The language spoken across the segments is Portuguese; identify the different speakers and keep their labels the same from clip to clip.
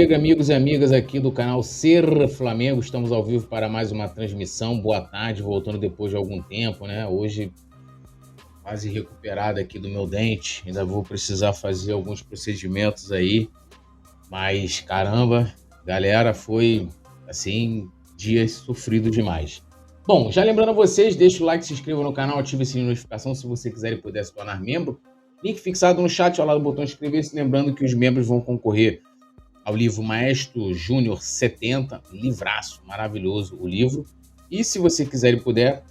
Speaker 1: Amigos e amigas aqui do canal Ser Flamengo, estamos ao vivo para mais uma transmissão. Boa tarde, voltando depois de algum tempo, né? Hoje, quase recuperado aqui do meu dente, ainda vou precisar fazer alguns procedimentos aí, mas caramba, galera, foi assim, dias sofridos demais. Bom, já lembrando a vocês, deixa o like, se inscreva no canal, ative o sininho de notificação se você quiser e puder se tornar membro. Link fixado no chat ao lado do botão inscrever-se, lembrando que os membros vão concorrer ao livro Maestro Júnior 70, livraço, maravilhoso o livro. E se você quiser e puder,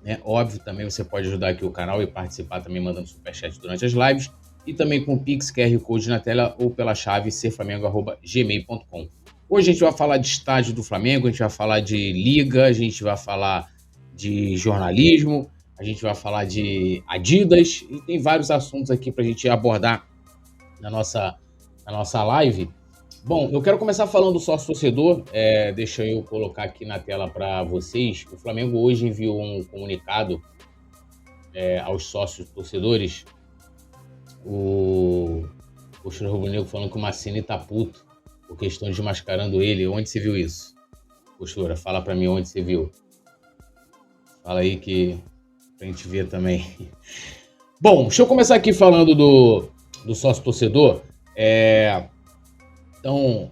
Speaker 1: né, óbvio, também você pode ajudar aqui o canal e participar também mandando superchat durante as lives e também com o Pix, QR Code na tela ou pela chave serflamengo@gmail.com. Hoje a gente vai falar de estádio do Flamengo, a gente vai falar de liga, a gente vai falar de jornalismo, a gente vai falar de Adidas e tem vários assuntos aqui para a gente abordar na nossa live. Bom, eu quero começar falando do sócio-torcedor, deixa eu colocar aqui na tela para vocês. O Flamengo hoje enviou um comunicado aos sócios-torcedores. O Postura Rubro-Negro falando que o Massini tá puto porque estão desmascarando ele. Onde você viu isso? Postura, fala para mim onde você viu. Fala aí que pra gente ver também. Bom, deixa eu começar aqui falando do sócio-torcedor. Então,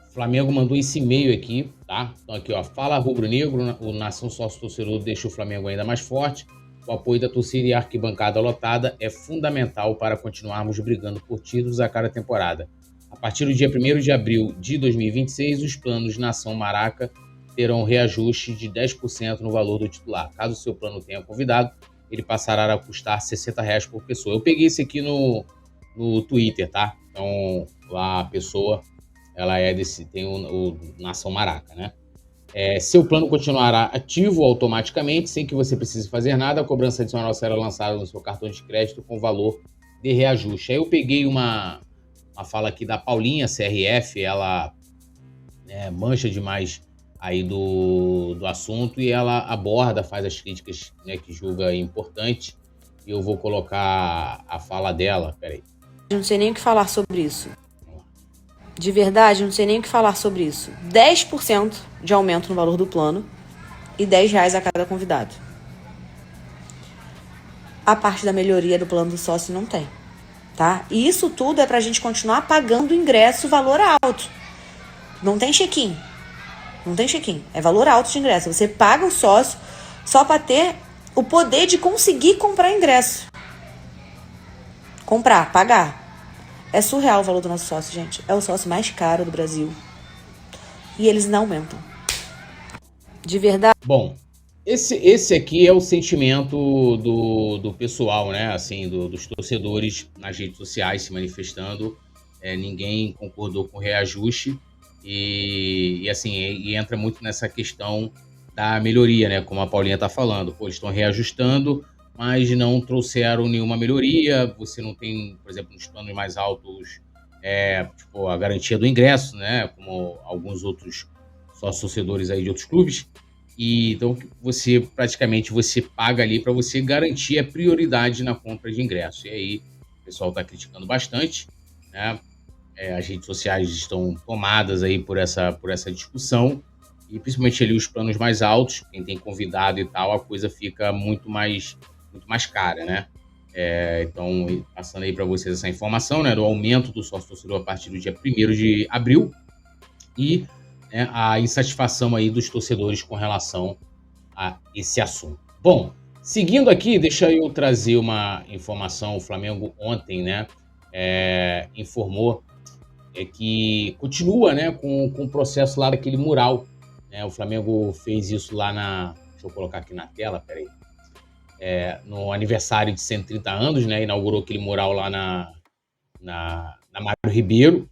Speaker 1: o Flamengo mandou esse e-mail aqui, tá? Então aqui, ó, fala rubro-negro, o Nação Sócio-Torcedor deixa o Flamengo ainda mais forte. O apoio da torcida e a arquibancada lotada é fundamental para continuarmos brigando por títulos a cada temporada. A partir do dia 1º de abril de 2026, os planos Nação Maraca terão reajuste de 10% no valor do titular. Caso o seu plano tenha convidado, ele passará a custar R$60 por pessoa. Eu peguei esse aqui no Twitter, tá? Então, lá a pessoa, ela tem o Nação Maraca, né? Seu plano continuará ativo automaticamente, sem que você precise fazer nada. A cobrança adicional será lançada no seu cartão de crédito com valor de reajuste. Aí eu peguei uma fala aqui da Paulinha, CRF, ela mancha demais aí do assunto e ela aborda, faz as críticas, né, que julga importante. E eu vou colocar a fala dela, peraí.
Speaker 2: Não sei nem o que falar sobre isso. De verdade, não sei nem o que falar sobre isso. 10% de aumento no valor do plano e R$10 a cada convidado. A parte da melhoria do plano do sócio não tem, tá? E isso tudo é pra gente continuar pagando o ingresso valor alto. Não tem check-in. Não tem check-in. É valor alto de ingresso. Você paga o sócio só pra ter o poder de conseguir comprar ingresso. Comprar, pagar. É surreal o valor do nosso sócio, gente. É o sócio mais caro do Brasil. E eles não aumentam. De verdade.
Speaker 1: Bom, esse aqui é o sentimento do pessoal, né? Assim, dos torcedores nas redes sociais se manifestando. Ninguém concordou com o reajuste. E entra muito nessa questão da melhoria, né? Como a Paulinha tá falando. Pô, eles estão reajustando, mas não trouxeram nenhuma melhoria. Você não tem, por exemplo, nos planos mais altos, a garantia do ingresso, né? Como alguns outros sócios-torcedores aí de outros clubes. E então você praticamente paga ali para você garantir a prioridade na compra de ingresso. E aí o pessoal está criticando bastante, né? As redes sociais estão tomadas aí por essa discussão. E principalmente ali os planos mais altos, quem tem convidado e tal, a coisa fica muito mais cara, né? Então, passando aí para vocês essa informação, né, do aumento do sócio-torcedor a partir do dia 1º de abril e a insatisfação aí dos torcedores com relação a esse assunto. Bom, seguindo aqui, deixa eu trazer uma informação. O Flamengo ontem, né, informou que continua, né, com o processo lá daquele mural. O Flamengo fez isso lá deixa eu colocar aqui na tela, peraí. No aniversário de 130 anos, né? Inaugurou aquele mural lá na Mário Ribeiro.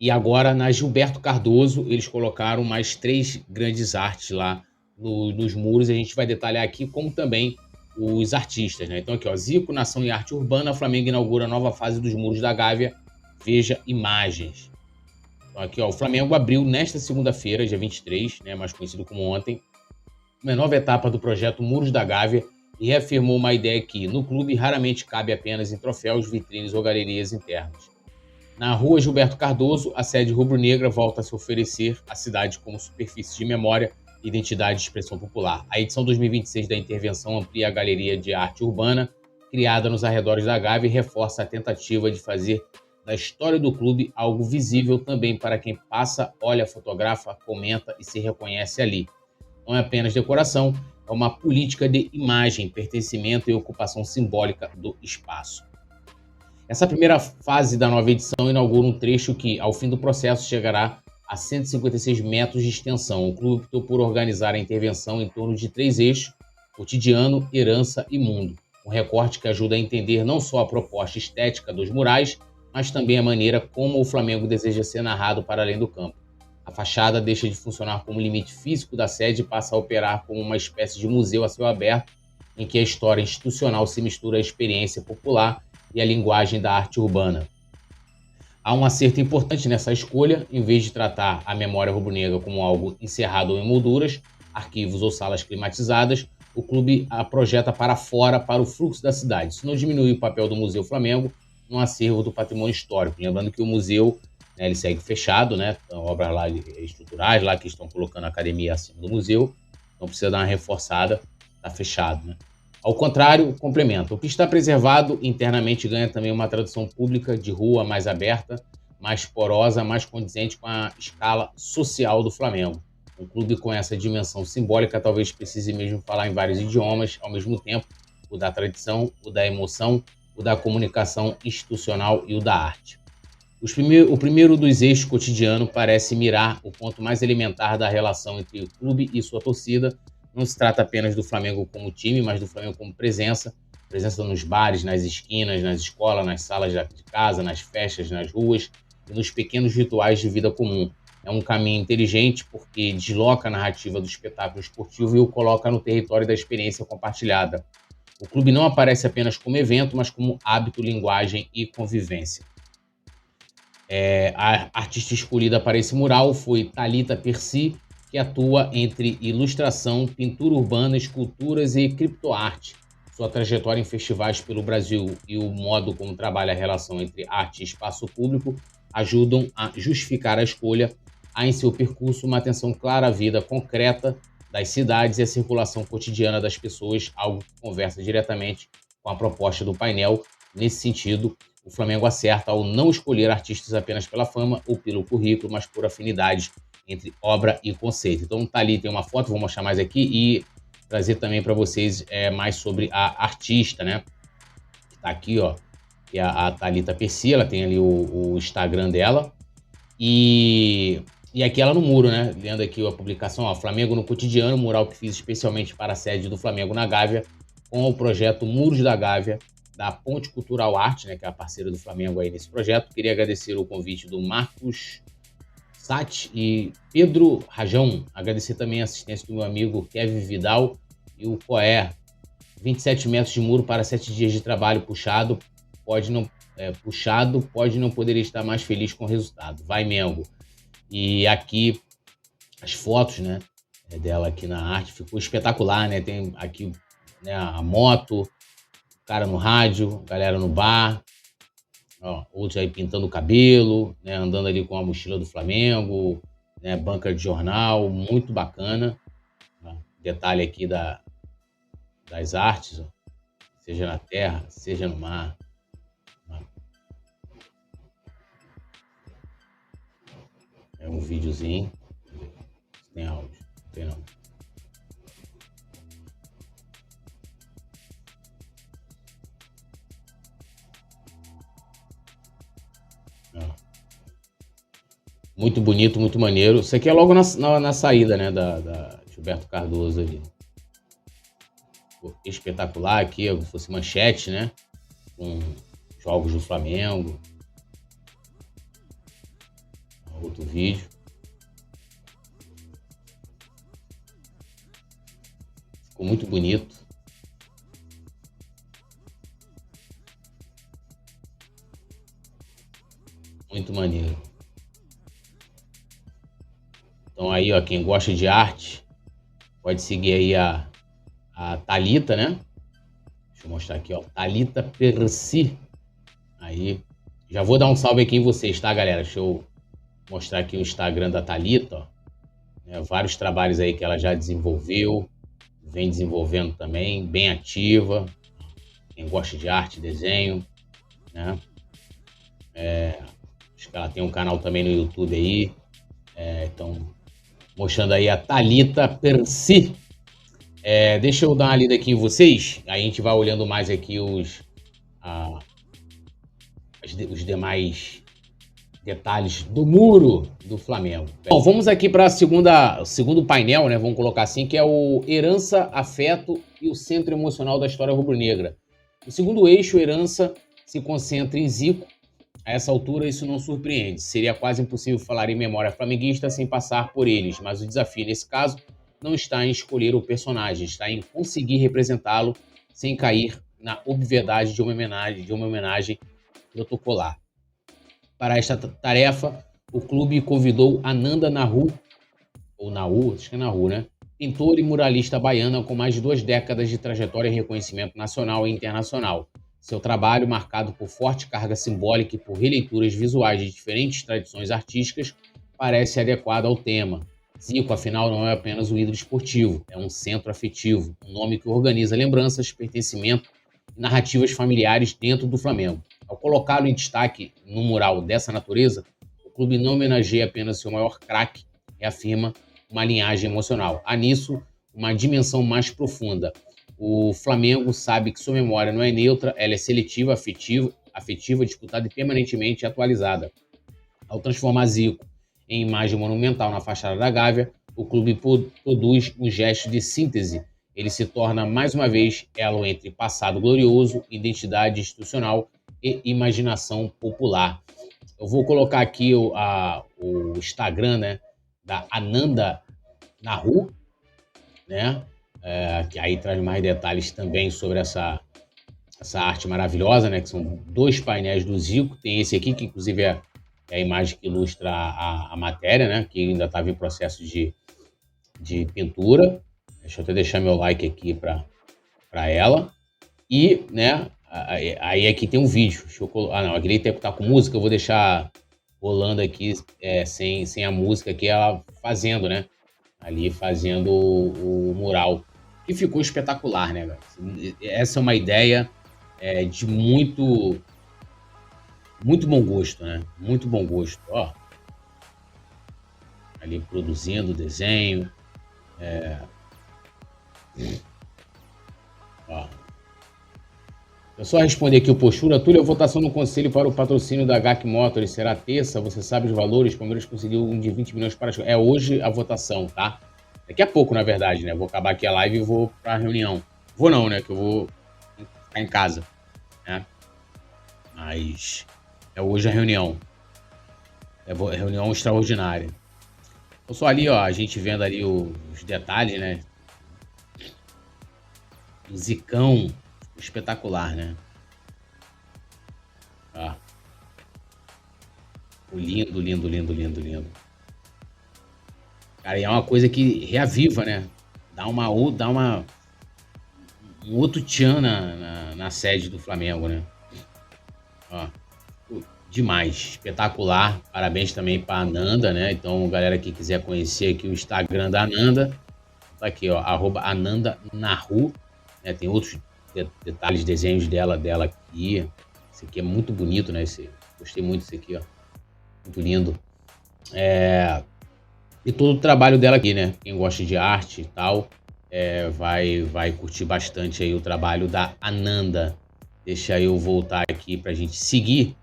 Speaker 1: E agora, na Gilberto Cardoso, eles colocaram mais 3 grandes artes lá nos muros. A gente vai detalhar aqui, como também os artistas, né? Então aqui, ó, Zico, Nação e Arte Urbana, o Flamengo inaugura a nova fase dos muros da Gávea. Veja imagens. Então aqui, ó, o Flamengo abriu nesta segunda-feira, dia 23, né, mais conhecido como ontem, uma nova etapa do projeto Muros da Gávea e reafirmou uma ideia que, no clube, raramente cabe apenas em troféus, vitrines ou galerias internas. Na rua Gilberto Cardoso, a sede rubro-negra volta a se oferecer à cidade como superfície de memória, identidade e expressão popular. A edição 2026 da intervenção amplia a galeria de arte urbana, criada nos arredores da Gávea, e reforça a tentativa de fazer da história do clube algo visível também para quem passa, olha, fotografa, comenta e se reconhece ali. Não é apenas decoração, é uma política de imagem, pertencimento e ocupação simbólica do espaço. Essa primeira fase da nova edição inaugura um trecho que, ao fim do processo, chegará a 156 metros de extensão. O clube optou por organizar a intervenção em torno de 3 eixos: cotidiano, herança e mundo. Um recorte que ajuda a entender não só a proposta estética dos murais, mas também a maneira como o Flamengo deseja ser narrado para além do campo. A fachada deixa de funcionar como limite físico da sede e passa a operar como uma espécie de museu a céu aberto, em que a história institucional se mistura à experiência popular e a linguagem da arte urbana. Há um acerto importante nessa escolha: em vez de tratar a memória rubro-negra como algo encerrado ou em molduras, arquivos ou salas climatizadas, o clube a projeta para fora, para o fluxo da cidade. Isso não diminui o papel do Museu Flamengo no acervo do patrimônio histórico. Lembrando que o museu, né, ele segue fechado, né? Então, obras lá estruturais, lá que estão colocando a academia acima do museu, não precisa dar uma reforçada, está fechado, né? Ao contrário, complementa. O que está preservado internamente ganha também uma tradução pública de rua mais aberta, mais porosa, mais condizente com a escala social do Flamengo. Um clube com essa dimensão simbólica talvez precise mesmo falar em vários idiomas ao mesmo tempo: o da tradição, o da emoção, o da comunicação institucional e o da arte. O primeiro dos eixos cotidiano parece mirar o ponto mais elementar da relação entre o clube e sua torcida. Não se trata apenas do Flamengo como time, mas do Flamengo como presença nos bares, nas esquinas, nas escolas, nas salas de casa, nas festas, nas ruas e nos pequenos rituais de vida comum. É um caminho inteligente porque desloca a narrativa do espetáculo esportivo e o coloca no território da experiência compartilhada. O clube não aparece apenas como evento, mas como hábito, linguagem e convivência. A artista escolhida para esse mural foi Thalita Percy, que atua entre ilustração, pintura urbana, esculturas e criptoarte. Sua trajetória em festivais pelo Brasil e o modo como trabalha a relação entre arte e espaço público ajudam a justificar a escolha. Há em seu percurso uma atenção clara à vida concreta das cidades e à circulação cotidiana das pessoas, algo que conversa diretamente com a proposta do painel. Nesse sentido, o Flamengo acerta ao não escolher artistas apenas pela fama ou pelo currículo, mas por afinidades entre obra e conceito. Então tá ali, tem uma foto, vou mostrar mais aqui e trazer também para vocês mais sobre a artista, né? Que tá aqui, ó, que é a Thalita Percy. Ela tem ali o Instagram dela. E aqui ela no muro, né? Lendo aqui a publicação, ó, Flamengo no Cotidiano, mural que fiz especialmente para a sede do Flamengo na Gávea, com o projeto Muros da Gávea, da Ponte Cultural Arte, né, que é a parceira do Flamengo aí nesse projeto. Queria agradecer o convite do Marcos Sati e Pedro Rajão. Agradecer também a assistência do meu amigo Kevin Vidal e o Coé. 27 metros de muro para 7 dias de trabalho puxado. Pode não poder estar mais feliz com o resultado. Vai, Mengo. E aqui as fotos, né, dela aqui na arte. Ficou espetacular, né? Tem aqui, né, a moto, o cara no rádio, galera no bar. Ó, outros aí pintando o cabelo, né, andando ali com a mochila do Flamengo, né, banca de jornal, muito bacana. Ó, detalhe aqui das artes, ó, seja na terra, seja no mar. Ó. É um videozinho. Tem áudio? Não tem não. Muito bonito, muito maneiro. Isso aqui é logo na saída, né, da Gilberto Cardoso ali. Pô, espetacular aqui, se fosse manchete, né, com jogos do Flamengo. Outro vídeo. Ficou muito bonito. Muito maneiro. Então aí, ó, quem gosta de arte, pode seguir aí a Thalita, né? Deixa eu mostrar aqui, ó, Thalita Percy. Aí, Já vou dar um salve aqui em vocês, tá, galera? Deixa eu mostrar aqui o Instagram da Thalita, ó. Vários trabalhos aí que ela já desenvolveu, vem desenvolvendo também, bem ativa. Quem gosta de arte, desenho, né? Acho que ela tem um canal também no YouTube aí. Então, mostrando aí a Thalita Percy. Deixa eu dar uma lida aqui em vocês. Aí a gente vai olhando mais aqui os demais detalhes do muro do Flamengo. Bom, vamos aqui para o segundo painel, né? Vamos colocar assim, que é o herança, afeto e o centro emocional da história rubro-negra. O segundo eixo, herança, se concentra em Zico. A essa altura, isso não surpreende. Seria quase impossível falar em memória flamenguista sem passar por eles, mas o desafio, nesse caso, não está em escolher o personagem, está em conseguir representá-lo sem cair na obviedade de uma homenagem protocolar. Para esta tarefa, o clube convidou Ananda Nahu, ou Nahu, acho que é Nahu, né? Pintor e muralista baiana com mais de 2 décadas de trajetória e reconhecimento nacional e internacional. Seu trabalho, marcado por forte carga simbólica e por releituras visuais de diferentes tradições artísticas, parece adequado ao tema. Zico, afinal, não é apenas um ídolo esportivo, é um centro afetivo, um nome que organiza lembranças, pertencimento e narrativas familiares dentro do Flamengo. Ao colocá-lo em destaque no mural dessa natureza, o clube não homenageia apenas seu maior craque, reafirma uma linhagem emocional. Há nisso uma dimensão mais profunda. O Flamengo sabe que sua memória não é neutra, ela é seletiva, afetiva, disputada e permanentemente atualizada. Ao transformar Zico em imagem monumental na fachada da Gávea, o clube produz um gesto de síntese. Ele se torna, mais uma vez, elo entre passado glorioso, identidade institucional e imaginação popular. Eu vou colocar aqui o Instagram, né, da Ananda Nahu, né? Que aí traz mais detalhes também sobre essa arte maravilhosa, né? Que são 2 painéis do Zico. Tem esse aqui, que inclusive é a imagem que ilustra a matéria, né? Que ainda estava em processo de pintura. Deixa eu até deixar meu like aqui para ela. E, né? Aí aqui tem um vídeo. Não, aquele tá com música, eu vou deixar rolando aqui sem a música, que ela fazendo, né? Ali fazendo o mural. E ficou espetacular, né, galera? Essa é uma ideia de muito bom gosto, né? Muito bom gosto. Ó, ali produzindo desenho. Ó. Eu só responder aqui o postura. Túlio, a votação no conselho para o patrocínio da GAC Motors será terça? Você sabe os valores? O Palmeiras conseguiu um de 20 milhões para... É hoje a votação, tá? Daqui a pouco, na verdade, né? Vou acabar aqui a live e vou para a reunião. Vou não, né? Que eu vou ficar em casa, né? Mas é hoje a reunião. É reunião extraordinária. Então, só ali, ó, a gente vendo ali os detalhes, né? O Zicão, espetacular, né? Ó. Lindo, lindo, lindo, lindo, lindo. Cara, e é uma coisa que reaviva, né? Dá um outro tchan na sede do Flamengo, né? Ó, demais, espetacular. Parabéns também para a Ananda, né? Então, galera que quiser conhecer aqui o Instagram da Ananda, tá aqui, ó, @AnandaNahu, né? Tem outros detalhes, desenhos dela aqui. Esse aqui é muito bonito, né? Gostei muito desse aqui, ó. Muito lindo. E todo o trabalho dela aqui, né? Quem gosta de arte e tal, vai curtir bastante aí o trabalho da Ananda. Deixa eu voltar aqui para a gente seguir.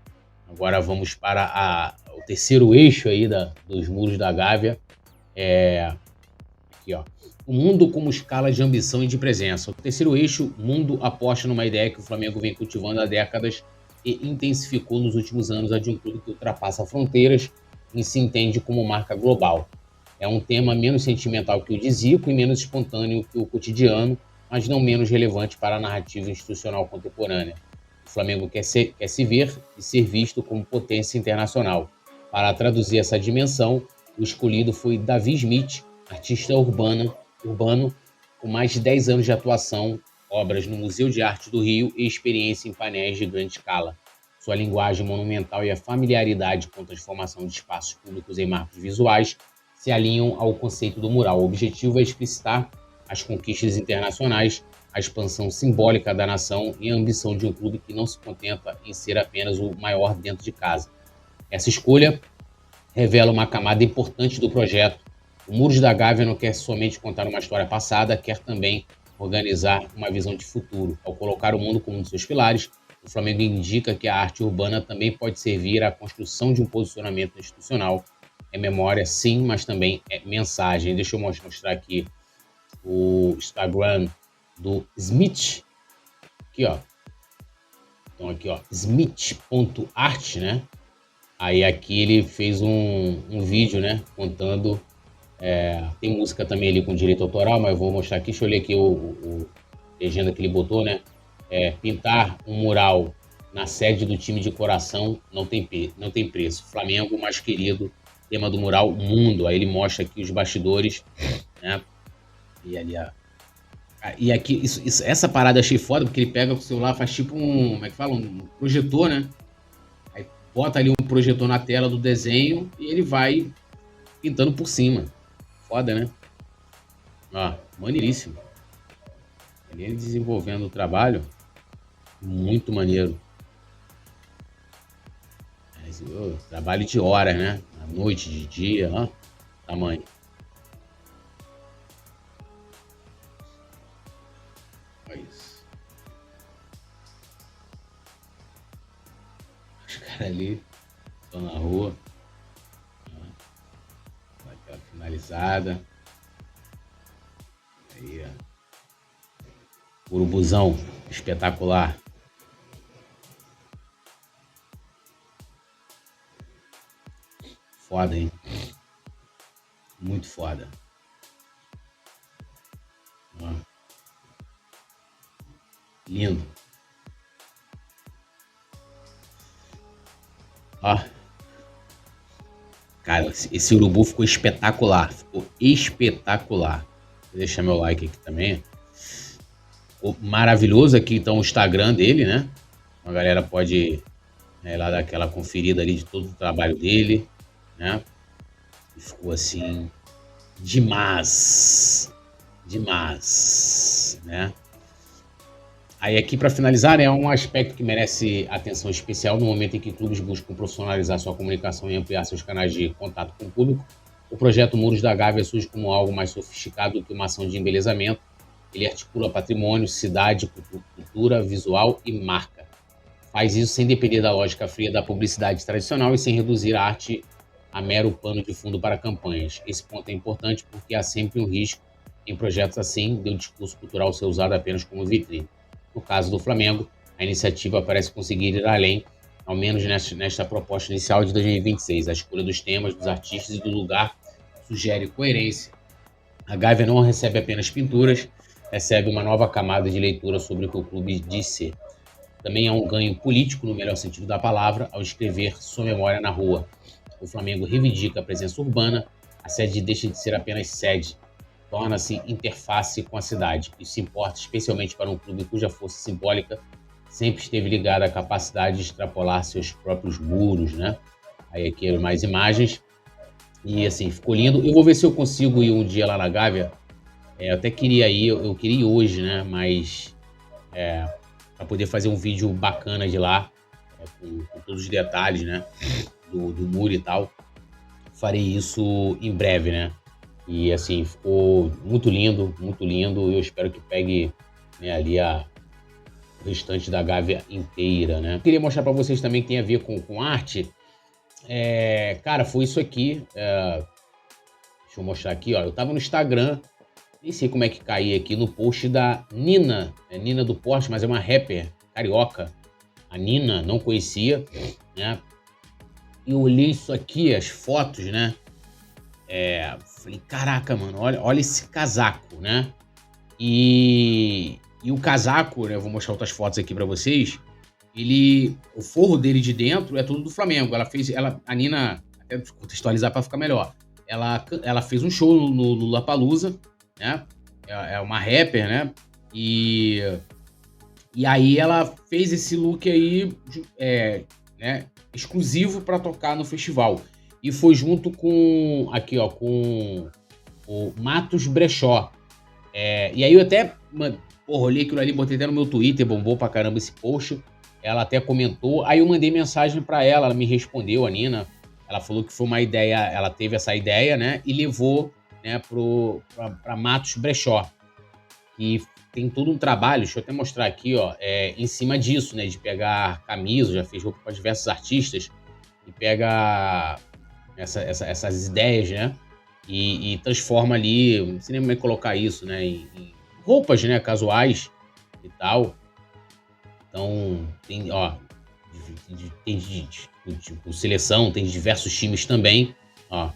Speaker 1: Agora vamos para o terceiro eixo aí dos muros da Gávea. Aqui, ó. O mundo como escala de ambição e de presença. O terceiro eixo, mundo, aposta numa ideia que o Flamengo vem cultivando há décadas e intensificou nos últimos anos, a de um clube que ultrapassa fronteiras e se entende como marca global. É um tema menos sentimental que o de Zico e menos espontâneo que o cotidiano, mas não menos relevante para a narrativa institucional contemporânea. O Flamengo quer se ver e ser visto como potência internacional. Para traduzir essa dimensão, o escolhido foi Davi Smith, artista urbano com mais de 10 anos de atuação, obras no Museu de Arte do Rio e experiência em painéis de grande escala. Sua linguagem monumental e a familiaridade com a transformação de espaços públicos em marcos visuais se alinham ao conceito do mural. O objetivo é explicitar as conquistas internacionais, a expansão simbólica da nação e a ambição de um clube que não se contenta em ser apenas o maior dentro de casa. Essa escolha revela uma camada importante do projeto. O Muros da Gávea não quer somente contar uma história passada, quer também organizar uma visão de futuro. Ao colocar o mundo como um de seus pilares, o Flamengo indica que a arte urbana também pode servir à construção de um posicionamento institucional. É memória, sim, mas também é mensagem. Deixa eu mostrar aqui o Instagram do Smith. Aqui, ó. Então, aqui, ó, smith.art, né? Aí aqui ele fez um vídeo, né, contando, tem música também ali com direito autoral, mas eu vou mostrar aqui, deixa eu ler aqui o legenda que ele botou, né, pintar um mural na sede do time de coração não tem preço, Flamengo mais querido, tema do mural, mundo, aí ele mostra aqui os bastidores, né, e ali, e aqui, essa parada eu achei foda, porque ele pega com o celular, faz tipo como é que fala, um projetor, né, bota ali um projetor na tela do desenho e ele vai pintando por cima. Foda, né? Ó, maneiríssimo. Ele desenvolvendo o trabalho. Muito maneiro. Trabalho de horas, né? À noite, de dia, ó. Tamanho. Olha isso. Os caras ali estão na rua. Aquela finalizada. Aí, ó. Urubuzão, espetacular. Foda, hein? Muito foda. Ó. Lindo. Ó. Cara, esse urubu ficou espetacular. Ficou espetacular. Vou deixar meu like aqui também. Ficou maravilhoso. Aqui então o Instagram dele, né? A galera pode ir lá dar aquela conferida ali de todo o trabalho dele, né? E ficou assim demais. Demais, né? Aí aqui para finalizar, né, é um aspecto que merece atenção especial no momento em que clubes buscam profissionalizar sua comunicação e ampliar seus canais de contato com o público. O projeto Muros da Gávea surge como algo mais sofisticado do que uma ação de embelezamento. Ele articula patrimônio, cidade, cultura, visual e marca. Faz isso sem depender da lógica fria da publicidade tradicional e sem reduzir a arte a mero pano de fundo para campanhas. Esse ponto é importante porque há sempre um risco em projetos assim de o discurso cultural ser usado apenas como vitrine. No caso do Flamengo, a iniciativa parece conseguir ir além, ao menos nesta proposta inicial de 2026. A escolha dos temas, dos artistas e do lugar sugere coerência. A Gávea não recebe apenas pinturas, recebe uma nova camada de leitura sobre o que o clube diz ser. Também há um ganho político, no melhor sentido da palavra, ao escrever sua memória na rua. O Flamengo reivindica a presença urbana, a sede deixa de ser apenas sede, torna-se interface com a cidade. Isso importa especialmente para um clube cuja força simbólica sempre esteve ligada à capacidade de extrapolar seus próprios muros, né? Aí aqui mais imagens. E assim, ficou lindo. Eu vou ver se eu consigo ir um dia lá na Gávea. Eu até queria ir, eu queria ir hoje, né? Mas para poder fazer um vídeo bacana de lá, com todos os detalhes, né? Do muro e tal. Farei isso em breve, né? E assim, ficou muito lindo, muito lindo. Eu espero que pegue, né, ali o restante da Gávea inteira, né? Queria mostrar para vocês também que tem a ver com arte. Cara, foi isso aqui. Deixa eu mostrar aqui, ó. Eu tava no Instagram, nem sei como é que caí aqui, no post da Nina. É Nina do Porte, mas é uma rapper carioca. A Nina, não conhecia, né? E eu olhei isso aqui, as fotos, né? Falei, caraca, mano, olha esse casaco, né? E o casaco, né? Eu vou mostrar outras fotos aqui pra vocês. O forro dele de dentro é tudo do Flamengo. A Nina, até contextualizar pra ficar melhor. Ela fez um show no Lollapalooza, né? É uma rapper, né? E E aí ela fez esse look aí, né, exclusivo para tocar no festival. E foi junto com, aqui ó, com o Matos Brechó. E aí eu até, olhei aquilo ali, botei até no meu Twitter, bombou pra caramba esse post. Ela até comentou, aí eu mandei mensagem pra ela, ela me respondeu, a Nina. Ela falou que foi uma ideia, ela teve essa ideia, né, e levou, né, pra Matos Brechó. E tem todo um trabalho, deixa eu até mostrar aqui, ó, em cima disso, né, de pegar camisa, já fez roupa para diversos artistas, e pega essas ideias, né, e transforma ali, não sei nem como é colocar isso, né, em roupas, né, casuais e tal. Então, tem, ó, tem tipo, seleção, tem diversos times também, ó,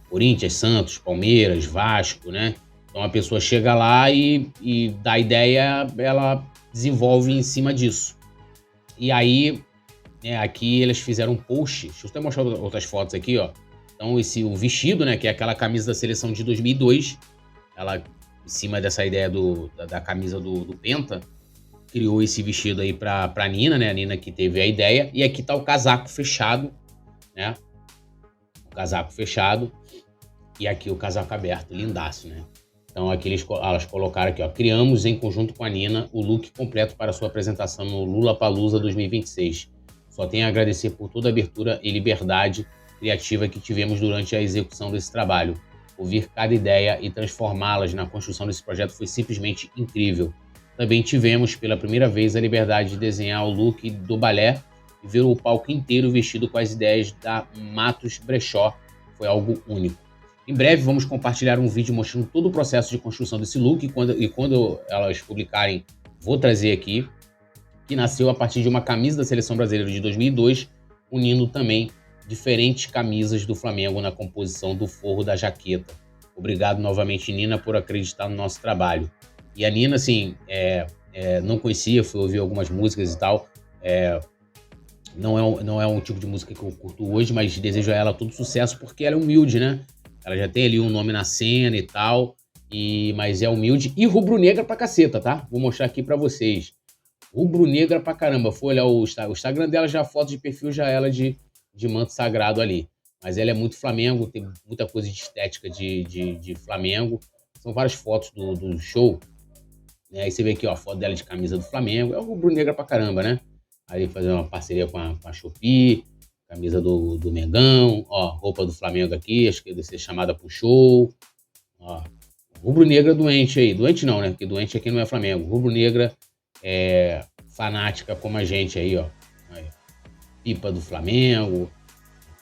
Speaker 1: Corinthians, Santos, Palmeiras, Vasco, né? Então a pessoa chega lá e dá a ideia, ela desenvolve em cima disso. E aí, né, aqui eles fizeram um post, deixa eu até mostrar outras fotos aqui, ó. Então o vestido, né, que é aquela camisa da seleção de 2002, ela, em cima dessa ideia da camisa do Penta, criou esse vestido aí pra Nina, né, a Nina que teve a ideia. E aqui tá o casaco fechado, né, o casaco fechado. E aqui o casaco aberto, lindaço, né? Então aqui elas colocaram aqui, ó. Criamos em conjunto com a Nina o look completo para sua apresentação no Lollapalooza 2026. Só tenho a agradecer por toda a abertura e liberdade criativa que tivemos durante a execução desse trabalho. Ouvir cada ideia e transformá-las na construção desse projeto foi simplesmente incrível. Também tivemos, pela primeira vez, a liberdade de desenhar o look do balé e ver o palco inteiro vestido com as ideias da Matos Brechó. Foi algo único. Em breve vamos compartilhar um vídeo mostrando todo o processo de construção desse look e quando elas publicarem, vou trazer aqui, que nasceu a partir de uma camisa da Seleção Brasileira de 2002, unindo também diferentes camisas do Flamengo na composição do forro da jaqueta. Obrigado novamente, Nina, por acreditar no nosso trabalho. E a Nina, assim, não conhecia, fui ouvir algumas músicas e tal, não é um tipo de música que eu curto hoje, mas desejo a ela todo sucesso porque ela é humilde, né? Ela já tem ali um nome na cena e tal, mas é humilde e rubro-negra pra caceta, tá? Vou mostrar aqui pra vocês. Rubro-negra pra caramba. Foi olhar o Instagram dela, já a foto de perfil já ela de manto sagrado ali. Mas ela é muito Flamengo, tem muita coisa de estética de Flamengo. São várias fotos do show. Né? Aí você vê aqui, ó, a foto dela de camisa do Flamengo. É rubro-negra pra caramba, né? Aí fazer uma parceria com a Shopee. Camisa do Mengão, ó, roupa do Flamengo aqui, acho que deve ser chamada pro show. Ó, rubro-negra doente aí. Doente não, né? Porque doente aqui não é Flamengo. Rubro-negra fanática como a gente aí, ó. Aí, pipa do Flamengo,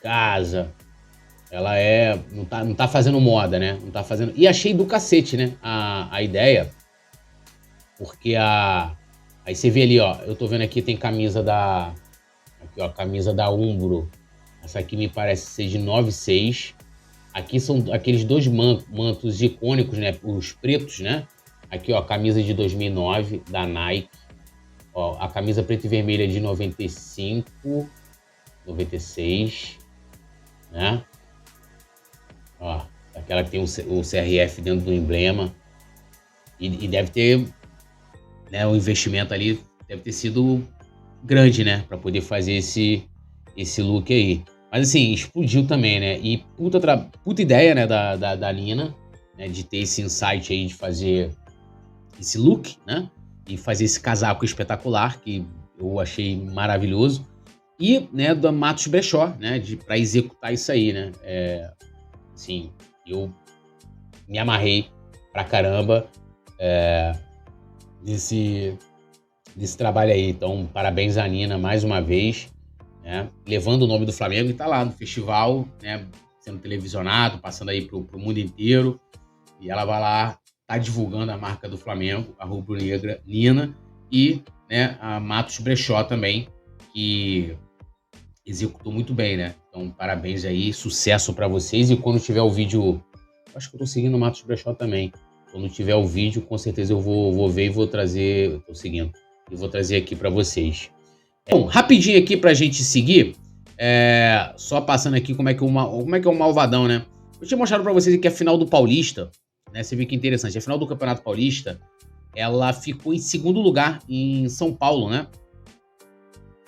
Speaker 1: casa. Ela não tá fazendo moda, né? Não tá fazendo. E achei do cacete, né? A ideia. Porque aí você vê ali, ó. Eu tô vendo aqui, tem camisa aqui, ó, camisa da Umbro. Essa aqui me parece ser de 9,6. Aqui são aqueles dois mantos icônicos, né? Os pretos, né? Aqui, ó, camisa de 2009 da Nike. Ó, a camisa preta e vermelha de 95, 96, né? Ó, aquela que tem o CRF dentro do emblema. E deve ter, né, o investimento ali deve ter sido grande, né, para poder fazer esse look aí. Mas assim, explodiu também, né? E puta ideia, né, da Nina, né, de ter esse insight aí de fazer esse look, né? E fazer esse casaco espetacular, que eu achei maravilhoso. E, né, da Matos Brechó, né, para executar isso aí, né? Assim, eu me amarrei pra caramba nesse trabalho aí. Então, parabéns a Nina mais uma vez, né? Levando o nome do Flamengo e tá lá no festival, né? Sendo televisionado, passando aí pro mundo inteiro. E ela vai lá, tá divulgando a marca do Flamengo, a rubro-negra Nina, e, né, a Matos Brechó também, que executou muito bem, né? Então, parabéns aí, sucesso para vocês. E quando tiver o vídeo, acho que eu tô seguindo o Matos Brechó também. Quando tiver o vídeo, com certeza eu vou ver e vou trazer. Eu tô seguindo. E vou trazer aqui para vocês. Bom, rapidinho aqui pra gente seguir. Só passando aqui como é que é o Malvadão, né? Eu tinha mostrado para vocês aqui a final do Paulista, né? Você vê que interessante. A final do Campeonato Paulista ela ficou em segundo lugar em São Paulo, né?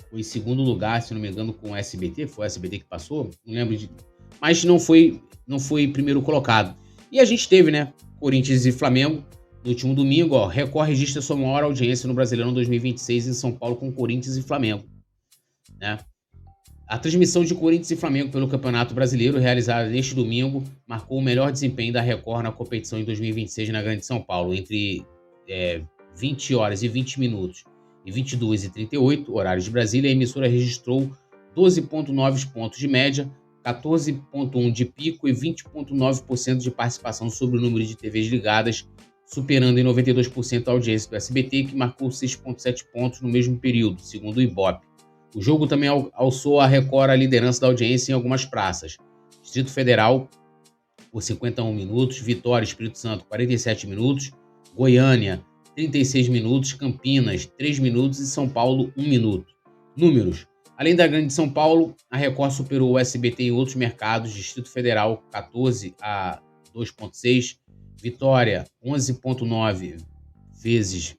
Speaker 1: Foi em segundo lugar, se não me engano, com o SBT. Foi o SBT que passou? Não lembro de... Mas não foi primeiro colocado. E a gente teve, né? Corinthians e Flamengo. No último domingo, ó, Record registra sua maior audiência no Brasileirão 2026 em São Paulo com Corinthians e Flamengo, né? A transmissão de Corinthians e Flamengo pelo Campeonato Brasileiro, realizada neste domingo, marcou o melhor desempenho da Record na competição em 2026 na Grande São Paulo, entre 20 horas e 20 minutos e 22 e 38, horários de Brasília. A emissora registrou 12,9 pontos de média, 14,1 de pico e 20,9% de participação sobre o número de TVs ligadas, superando em 92% a audiência do SBT, que marcou 6,7 pontos no mesmo período, segundo o Ibope. O jogo também alçou a Record a liderança da audiência em algumas praças. Distrito Federal, por 51 minutos, Vitória, Espírito Santo, 47 minutos, Goiânia, 36 minutos, Campinas, 3 minutos e São Paulo, 1 minuto. Números. Além da Grande São Paulo, a Record superou o SBT em outros mercados. Distrito Federal, 14 a 2,6, Vitória, 11,9 vezes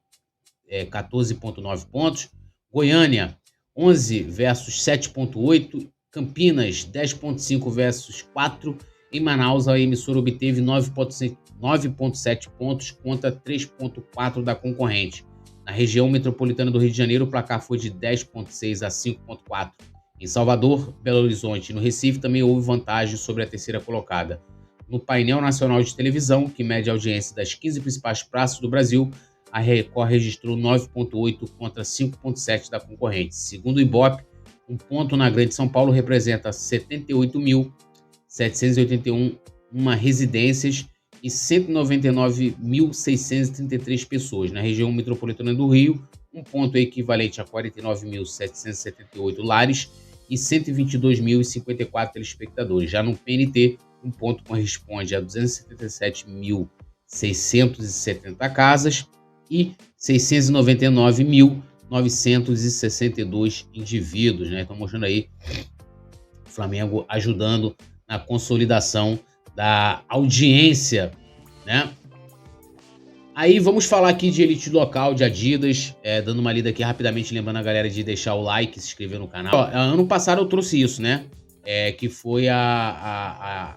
Speaker 1: 14,9 pontos, Goiânia, 11 versus 7,8, Campinas 10,5 versus 4, em Manaus a emissora obteve 9,7 pontos contra 3,4 da concorrente. Na região metropolitana do Rio de Janeiro o placar foi de 10,6 a 5,4. Em Salvador, Belo Horizonte e no Recife também houve vantagem sobre a terceira colocada. No painel nacional de televisão, que mede a audiência das 15 principais praças do Brasil, a Record registrou 9,8 contra 5,7 da concorrente. Segundo o Ibope, um ponto na Grande São Paulo representa 78.781 residências e 199.633 pessoas. Na região metropolitana do Rio, um ponto é equivalente a 49.778 lares e 122.054 telespectadores. Já no PNT, um ponto corresponde a 277.670 casas e 699.962 indivíduos, né? Estão mostrando aí o Flamengo ajudando na consolidação da audiência, né? Aí vamos falar aqui de elite local, de Adidas, dando uma lida aqui rapidamente, lembrando a galera de deixar o like, se inscrever no canal. Ó, ano passado eu trouxe isso, né? Que foi a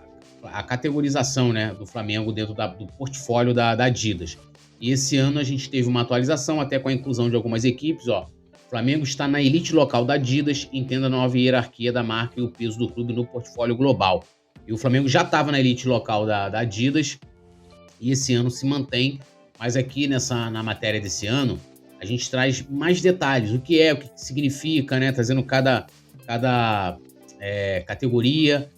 Speaker 1: categorização, né, do Flamengo dentro do portfólio da Adidas. E esse ano a gente teve uma atualização, até com a inclusão de algumas equipes. Ó, o Flamengo está na elite local da Adidas, entenda a nova hierarquia da marca e o peso do clube no portfólio global. E o Flamengo já estava na elite local da Adidas e esse ano se mantém. Mas aqui na matéria desse ano, a gente traz mais detalhes. O que significa, né? Trazendo cada categoria,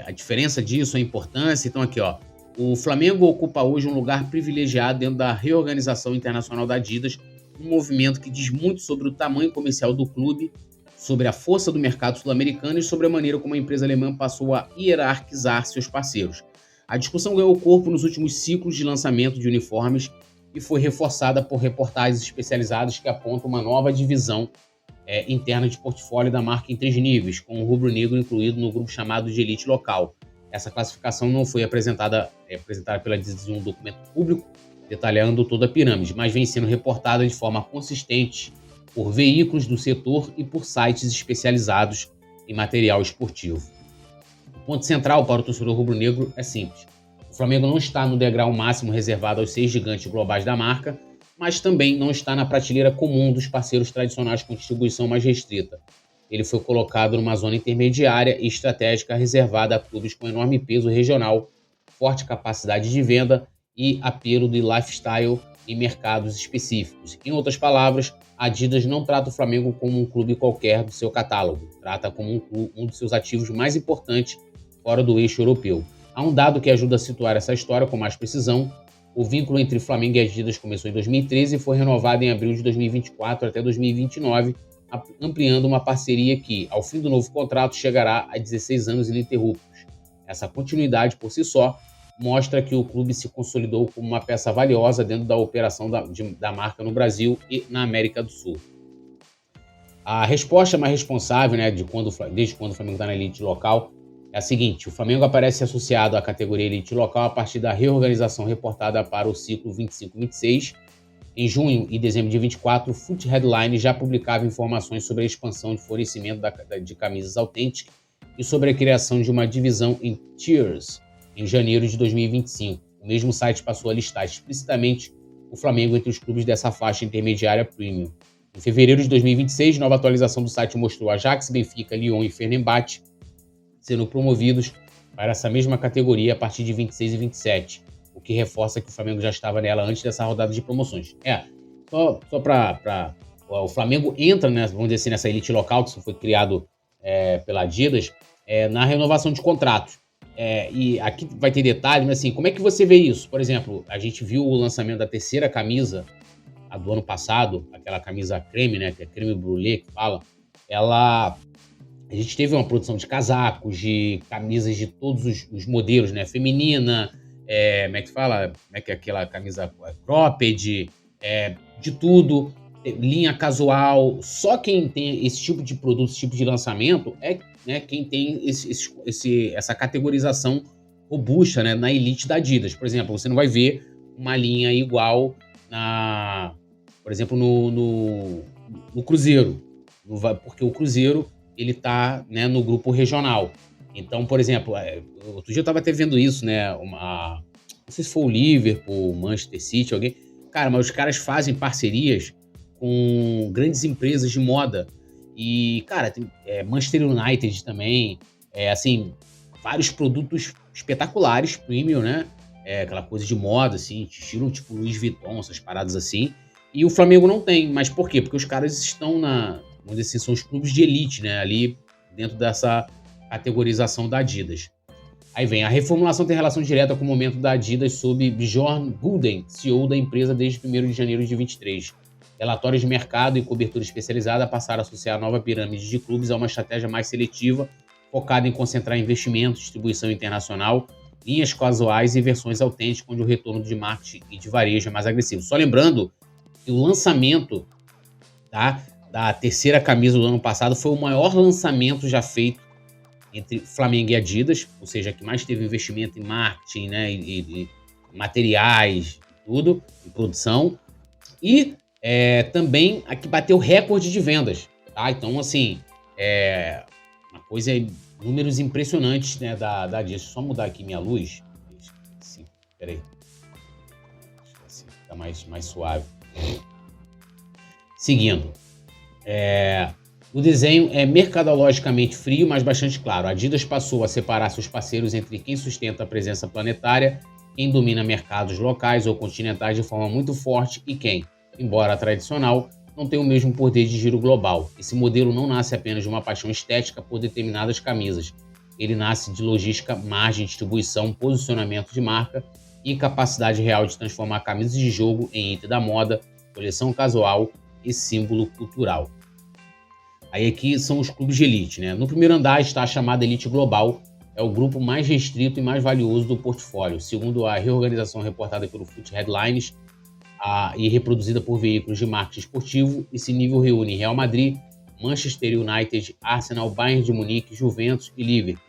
Speaker 1: a diferença disso, a importância. Então aqui, ó, o Flamengo ocupa hoje um lugar privilegiado dentro da reorganização internacional da Adidas, um movimento que diz muito sobre o tamanho comercial do clube, sobre a força do mercado sul-americano e sobre a maneira como a empresa alemã passou a hierarquizar seus parceiros. A discussão ganhou corpo nos últimos ciclos de lançamento de uniformes e foi reforçada por reportagens especializadas que apontam uma nova divisão interna de portfólio da marca em 3 níveis, com o rubro-negro incluído no grupo chamado de elite local. Essa classificação não foi apresentada pela Adidas em um documento público, detalhando toda a pirâmide, mas vem sendo reportada de forma consistente por veículos do setor e por sites especializados em material esportivo. O ponto central para o torcedor rubro-negro é simples. O Flamengo não está no degrau máximo reservado aos 6 gigantes globais da marca, mas também não está na prateleira comum dos parceiros tradicionais com distribuição mais restrita. Ele foi colocado numa zona intermediária e estratégica reservada a clubes com enorme peso regional, forte capacidade de venda e apelo de lifestyle em mercados específicos. Em outras palavras, a Adidas não trata o Flamengo como um clube qualquer do seu catálogo, trata como um dos seus ativos mais importantes fora do eixo europeu. Há um dado que ajuda a situar essa história com mais precisão. O vínculo entre Flamengo e Adidas começou em 2013 e foi renovado em abril de 2024 até 2029, ampliando uma parceria que, ao fim do novo contrato, chegará a 16 anos ininterruptos. Essa continuidade, por si só, mostra que o clube se consolidou como uma peça valiosa dentro da operação da marca no Brasil e na América do Sul. A resposta mais responsável, né, desde quando o Flamengo está na elite local, é a seguinte: o Flamengo aparece associado à categoria elite local a partir da reorganização reportada para o ciclo 25-26, Em junho e dezembro de 24, o Foot Headline já publicava informações sobre a expansão de fornecimento de camisas Authentic e sobre a criação de uma divisão em Tiers em janeiro de 2025. O mesmo site passou a listar explicitamente o Flamengo entre os clubes dessa faixa intermediária premium. Em fevereiro de 2026, nova atualização do site mostrou Ajax, Benfica, Lyon e Fenerbahçe sendo promovidos para essa mesma categoria a partir de 26 e 27, o que reforça que o Flamengo já estava nela antes dessa rodada de promoções. Só para o Flamengo entra, né, vamos dizer assim, nessa elite local que foi criado pela Adidas, na renovação de contratos. E aqui vai ter detalhes, mas assim, como é que você vê isso? Por exemplo, a gente viu o lançamento da terceira camisa a do ano passado, aquela camisa creme, né, que é creme brulee que fala, a gente teve uma produção de casacos, de camisas de todos os modelos, né, feminina, como é que fala? Como é que é aquela camisa cropped, de tudo, linha casual. Só quem tem esse tipo de produto, esse tipo de lançamento né, quem tem essa categorização robusta, né, na elite da Adidas. Por exemplo, você não vai ver uma linha igual por exemplo, no Cruzeiro, porque o Cruzeiro ele tá, né, no grupo regional. Então, por exemplo, outro dia eu estava até vendo isso, né, não sei se foi o Liverpool, Manchester City, alguém. Cara, mas os caras fazem parcerias com grandes empresas de moda. E, cara, tem Manchester United também, assim, vários produtos espetaculares, premium, né? Aquela coisa de moda, assim, estilo tipo Louis Vuitton, essas paradas assim. E o Flamengo não tem. Mas por quê? Porque os caras estão vamos dizer assim, são os clubes de elite, né? Ali dentro dessa categorização da Adidas. Aí vem, a reformulação tem relação direta com o momento da Adidas sob Bjorn Gulden, CEO da empresa desde 1º de janeiro de 23. Relatórios de mercado e cobertura especializada passaram a associar a nova pirâmide de clubes a uma estratégia mais seletiva, focada em concentrar investimentos, distribuição internacional, linhas casuais e versões autênticas, onde o retorno de marketing e de varejo é mais agressivo. Só lembrando que o lançamento da terceira camisa do ano passado foi o maior lançamento já feito entre Flamengo e Adidas, ou seja, que mais teve investimento em marketing, né, e materiais, tudo, em produção, e também a que bateu recorde de vendas, tá? Então, assim, uma coisa, números impressionantes, né, da Adidas. Deixa eu só mudar aqui minha luz. Assim, peraí. Assim, fica mais suave. Seguindo. O desenho é mercadologicamente frio, mas bastante claro. A Adidas passou a separar seus parceiros entre quem sustenta a presença planetária, quem domina mercados locais ou continentais de forma muito forte e quem, embora tradicional, não tem o mesmo poder de giro global. Esse modelo não nasce apenas de uma paixão estética por determinadas camisas. Ele nasce de logística, margem, distribuição, posicionamento de marca e capacidade real de transformar camisas de jogo em item da moda, coleção casual e símbolo cultural. Aí aqui são os clubes de elite, né? No primeiro andar está a chamada elite global, é o grupo mais restrito e mais valioso do portfólio. Segundo a reorganização reportada pelo Foot Headlines e reproduzida por veículos de marketing esportivo, esse nível reúne Real Madrid, Manchester United, Arsenal, Bayern de Munique, Juventus e Liverpool.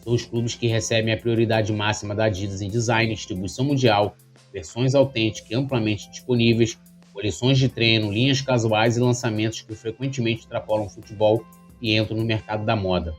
Speaker 1: São os clubes que recebem a prioridade máxima da Adidas em design, distribuição mundial, versões autênticas amplamente disponíveis, coleções de treino, linhas casuais e lançamentos que frequentemente extrapolam o futebol e entram no mercado da moda.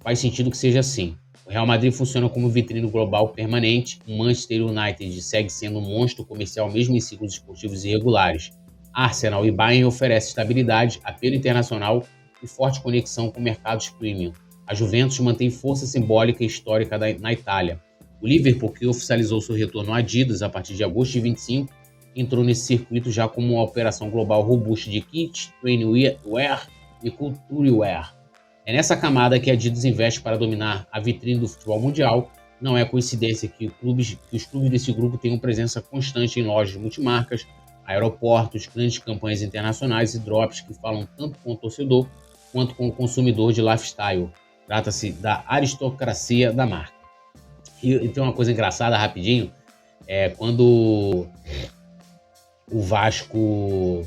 Speaker 1: Faz sentido que seja assim. O Real Madrid funciona como vitrine global permanente, o Manchester United segue sendo um monstro comercial mesmo em ciclos esportivos irregulares. Arsenal e Bayern oferecem estabilidade, apelo internacional e forte conexão com mercados premium. A Juventus mantém força simbólica e histórica na Itália. O Liverpool, que oficializou seu retorno à Adidas a partir de agosto de 25, entrou nesse circuito já como uma operação global robusta de kits, training-wear e culture-wear. É nessa camada que a Adidas investe para dominar a vitrine do futebol mundial. Não é coincidência que os clubes desse grupo tenham presença constante em lojas multimarcas, aeroportos, grandes campanhas internacionais e drops que falam tanto com o torcedor quanto com o consumidor de lifestyle. Trata-se da aristocracia da marca. E tem uma coisa engraçada, rapidinho, quando o Vasco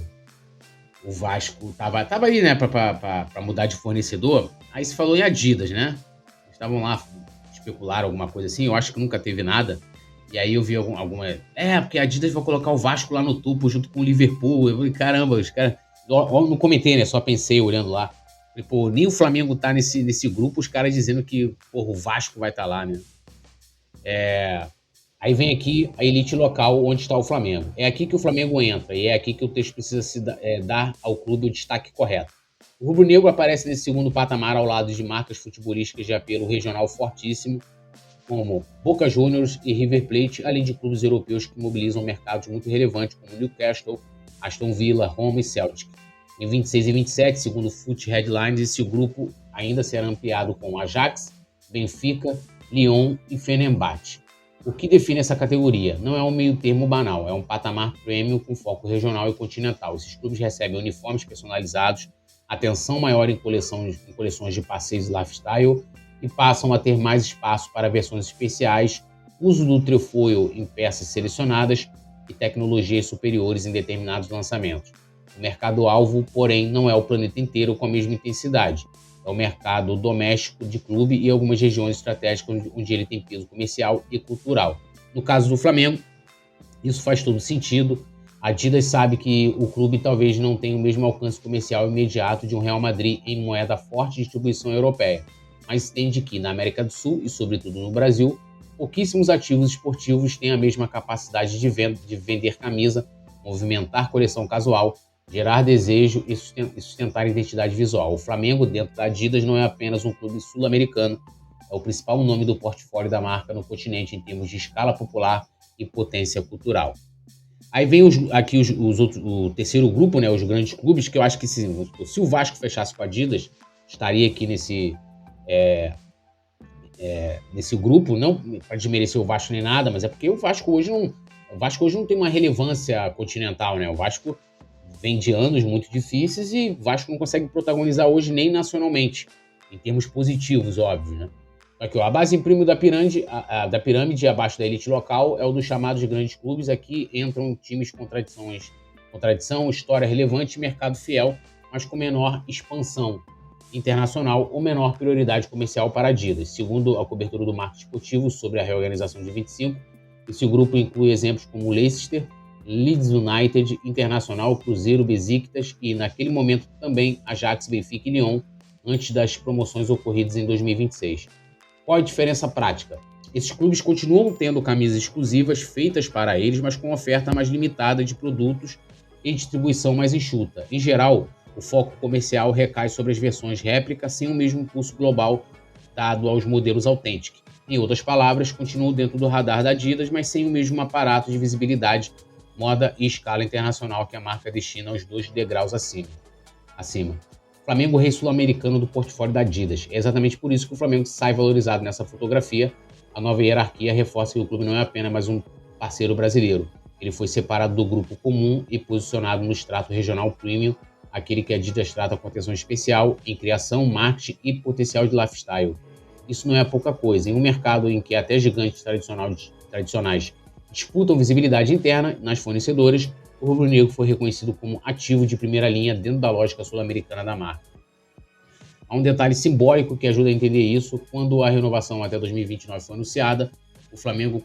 Speaker 1: tava aí, né, pra mudar de fornecedor, aí se falou em Adidas, né? Estavam lá, especularam alguma coisa assim, eu acho que nunca teve nada, E aí eu vi alguma... porque a Adidas vai colocar o Vasco lá no topo junto com o Liverpool. Eu falei, caramba, os caras... Não comentei, né? Só pensei olhando lá. Falei, pô, nem o Flamengo tá nesse grupo, os caras dizendo que, porra, o Vasco vai estar lá, né? Aí vem aqui a elite local onde está o Flamengo. É aqui que o Flamengo entra e é aqui que o texto precisa dar ao clube o destaque correto. O rubro-negro aparece nesse segundo patamar ao lado de marcas futebolísticas de apelo regional fortíssimo, como Boca Juniors e River Plate, além de clubes europeus que mobilizam mercados muito relevantes como Newcastle, Aston Villa, Roma e Celtic. Em 26 e 27, segundo o FUT Headlines, esse grupo ainda será ampliado com Ajax, Benfica, Lyon e Fenerbahçe. O que define essa categoria? Não é um meio termo banal, é um patamar premium com foco regional e continental. Esses clubes recebem uniformes personalizados, atenção maior em coleções de passeios e lifestyle e passam a ter mais espaço para versões especiais, uso do trefoil em peças selecionadas e tecnologias superiores em determinados lançamentos. O mercado-alvo, porém, não é o planeta inteiro com a mesma intensidade. É o mercado doméstico de clube e algumas regiões estratégicas onde ele tem peso comercial e cultural. No caso do Flamengo, isso faz todo sentido. A Adidas sabe que o clube talvez não tenha o mesmo alcance comercial imediato de um Real Madrid em moeda forte de distribuição europeia, mas entende que na América do Sul e sobretudo no Brasil, pouquíssimos ativos esportivos têm a mesma capacidade de vender camisa, movimentar coleção casual, gerar desejo e sustentar identidade visual. O Flamengo, dentro da Adidas, não é apenas um clube sul-americano, é o principal nome do portfólio da marca no continente em termos de escala popular e potência cultural. Aí vem o terceiro grupo, né, os grandes clubes, que eu acho que se o Vasco fechasse com a Adidas, estaria aqui nesse grupo, não para desmerecer o Vasco nem nada, mas é porque o Vasco hoje não tem uma relevância continental, né? O Vasco vem de anos muito difíceis e o Vasco não consegue protagonizar hoje nem nacionalmente, em termos positivos, óbvio, né? Aqui, ó, a base prêmio da pirâmide abaixo da elite local é o dos chamados grandes clubes. Aqui entram times com tradição, história relevante e mercado fiel, mas com menor expansão internacional ou menor prioridade comercial para a Adidas. Segundo a cobertura do marketing esportivo sobre a reorganização de 25, esse grupo inclui exemplos como Leicester, Leeds United, Internacional, Cruzeiro, Besiktas e, naquele momento, também Ajax, Benfica e Lyon, antes das promoções ocorridas em 2026. Qual a diferença prática? Esses clubes continuam tendo camisas exclusivas feitas para eles, mas com oferta mais limitada de produtos e distribuição mais enxuta. Em geral, o foco comercial recai sobre as versões réplica sem o mesmo impulso global dado aos modelos Authentic. Em outras palavras, continuam dentro do radar da Adidas, mas sem o mesmo aparato de visibilidade, moda e escala internacional que a marca destina aos 2 degraus acima. Flamengo, rei sul-americano do portfólio da Adidas. É exatamente por isso que o Flamengo sai valorizado nessa fotografia. A nova hierarquia reforça que o clube não é apenas mais um parceiro brasileiro. Ele foi separado do grupo comum e posicionado no extrato regional premium, aquele que a Adidas trata com atenção especial em criação, marketing e potencial de lifestyle. Isso não é pouca coisa. Em um mercado em que até gigantes tradicionais disputam visibilidade interna nas fornecedoras, o rubro-negro foi reconhecido como ativo de primeira linha dentro da lógica sul-americana da marca. Há um detalhe simbólico que ajuda a entender isso. Quando a renovação até 2029 foi anunciada, o Flamengo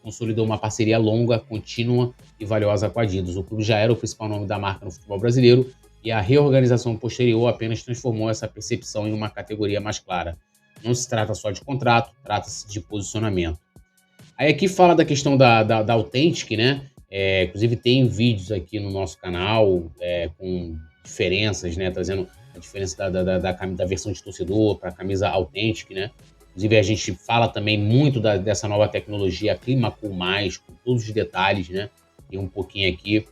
Speaker 1: consolidou uma parceria longa, contínua e valiosa com a Adidas. O clube já era o principal nome da marca no futebol brasileiro e a reorganização posterior apenas transformou essa percepção em uma categoria mais clara. Não se trata só de contrato, trata-se de posicionamento. Aí aqui fala da questão da Authentic, né? Inclusive tem vídeos aqui no nosso canal com diferenças, né? Trazendo a diferença da versão de torcedor para a camisa Authentic, né? Inclusive a gente fala também muito dessa nova tecnologia Climacool+, com todos os detalhes, né? Tem um pouquinho aqui,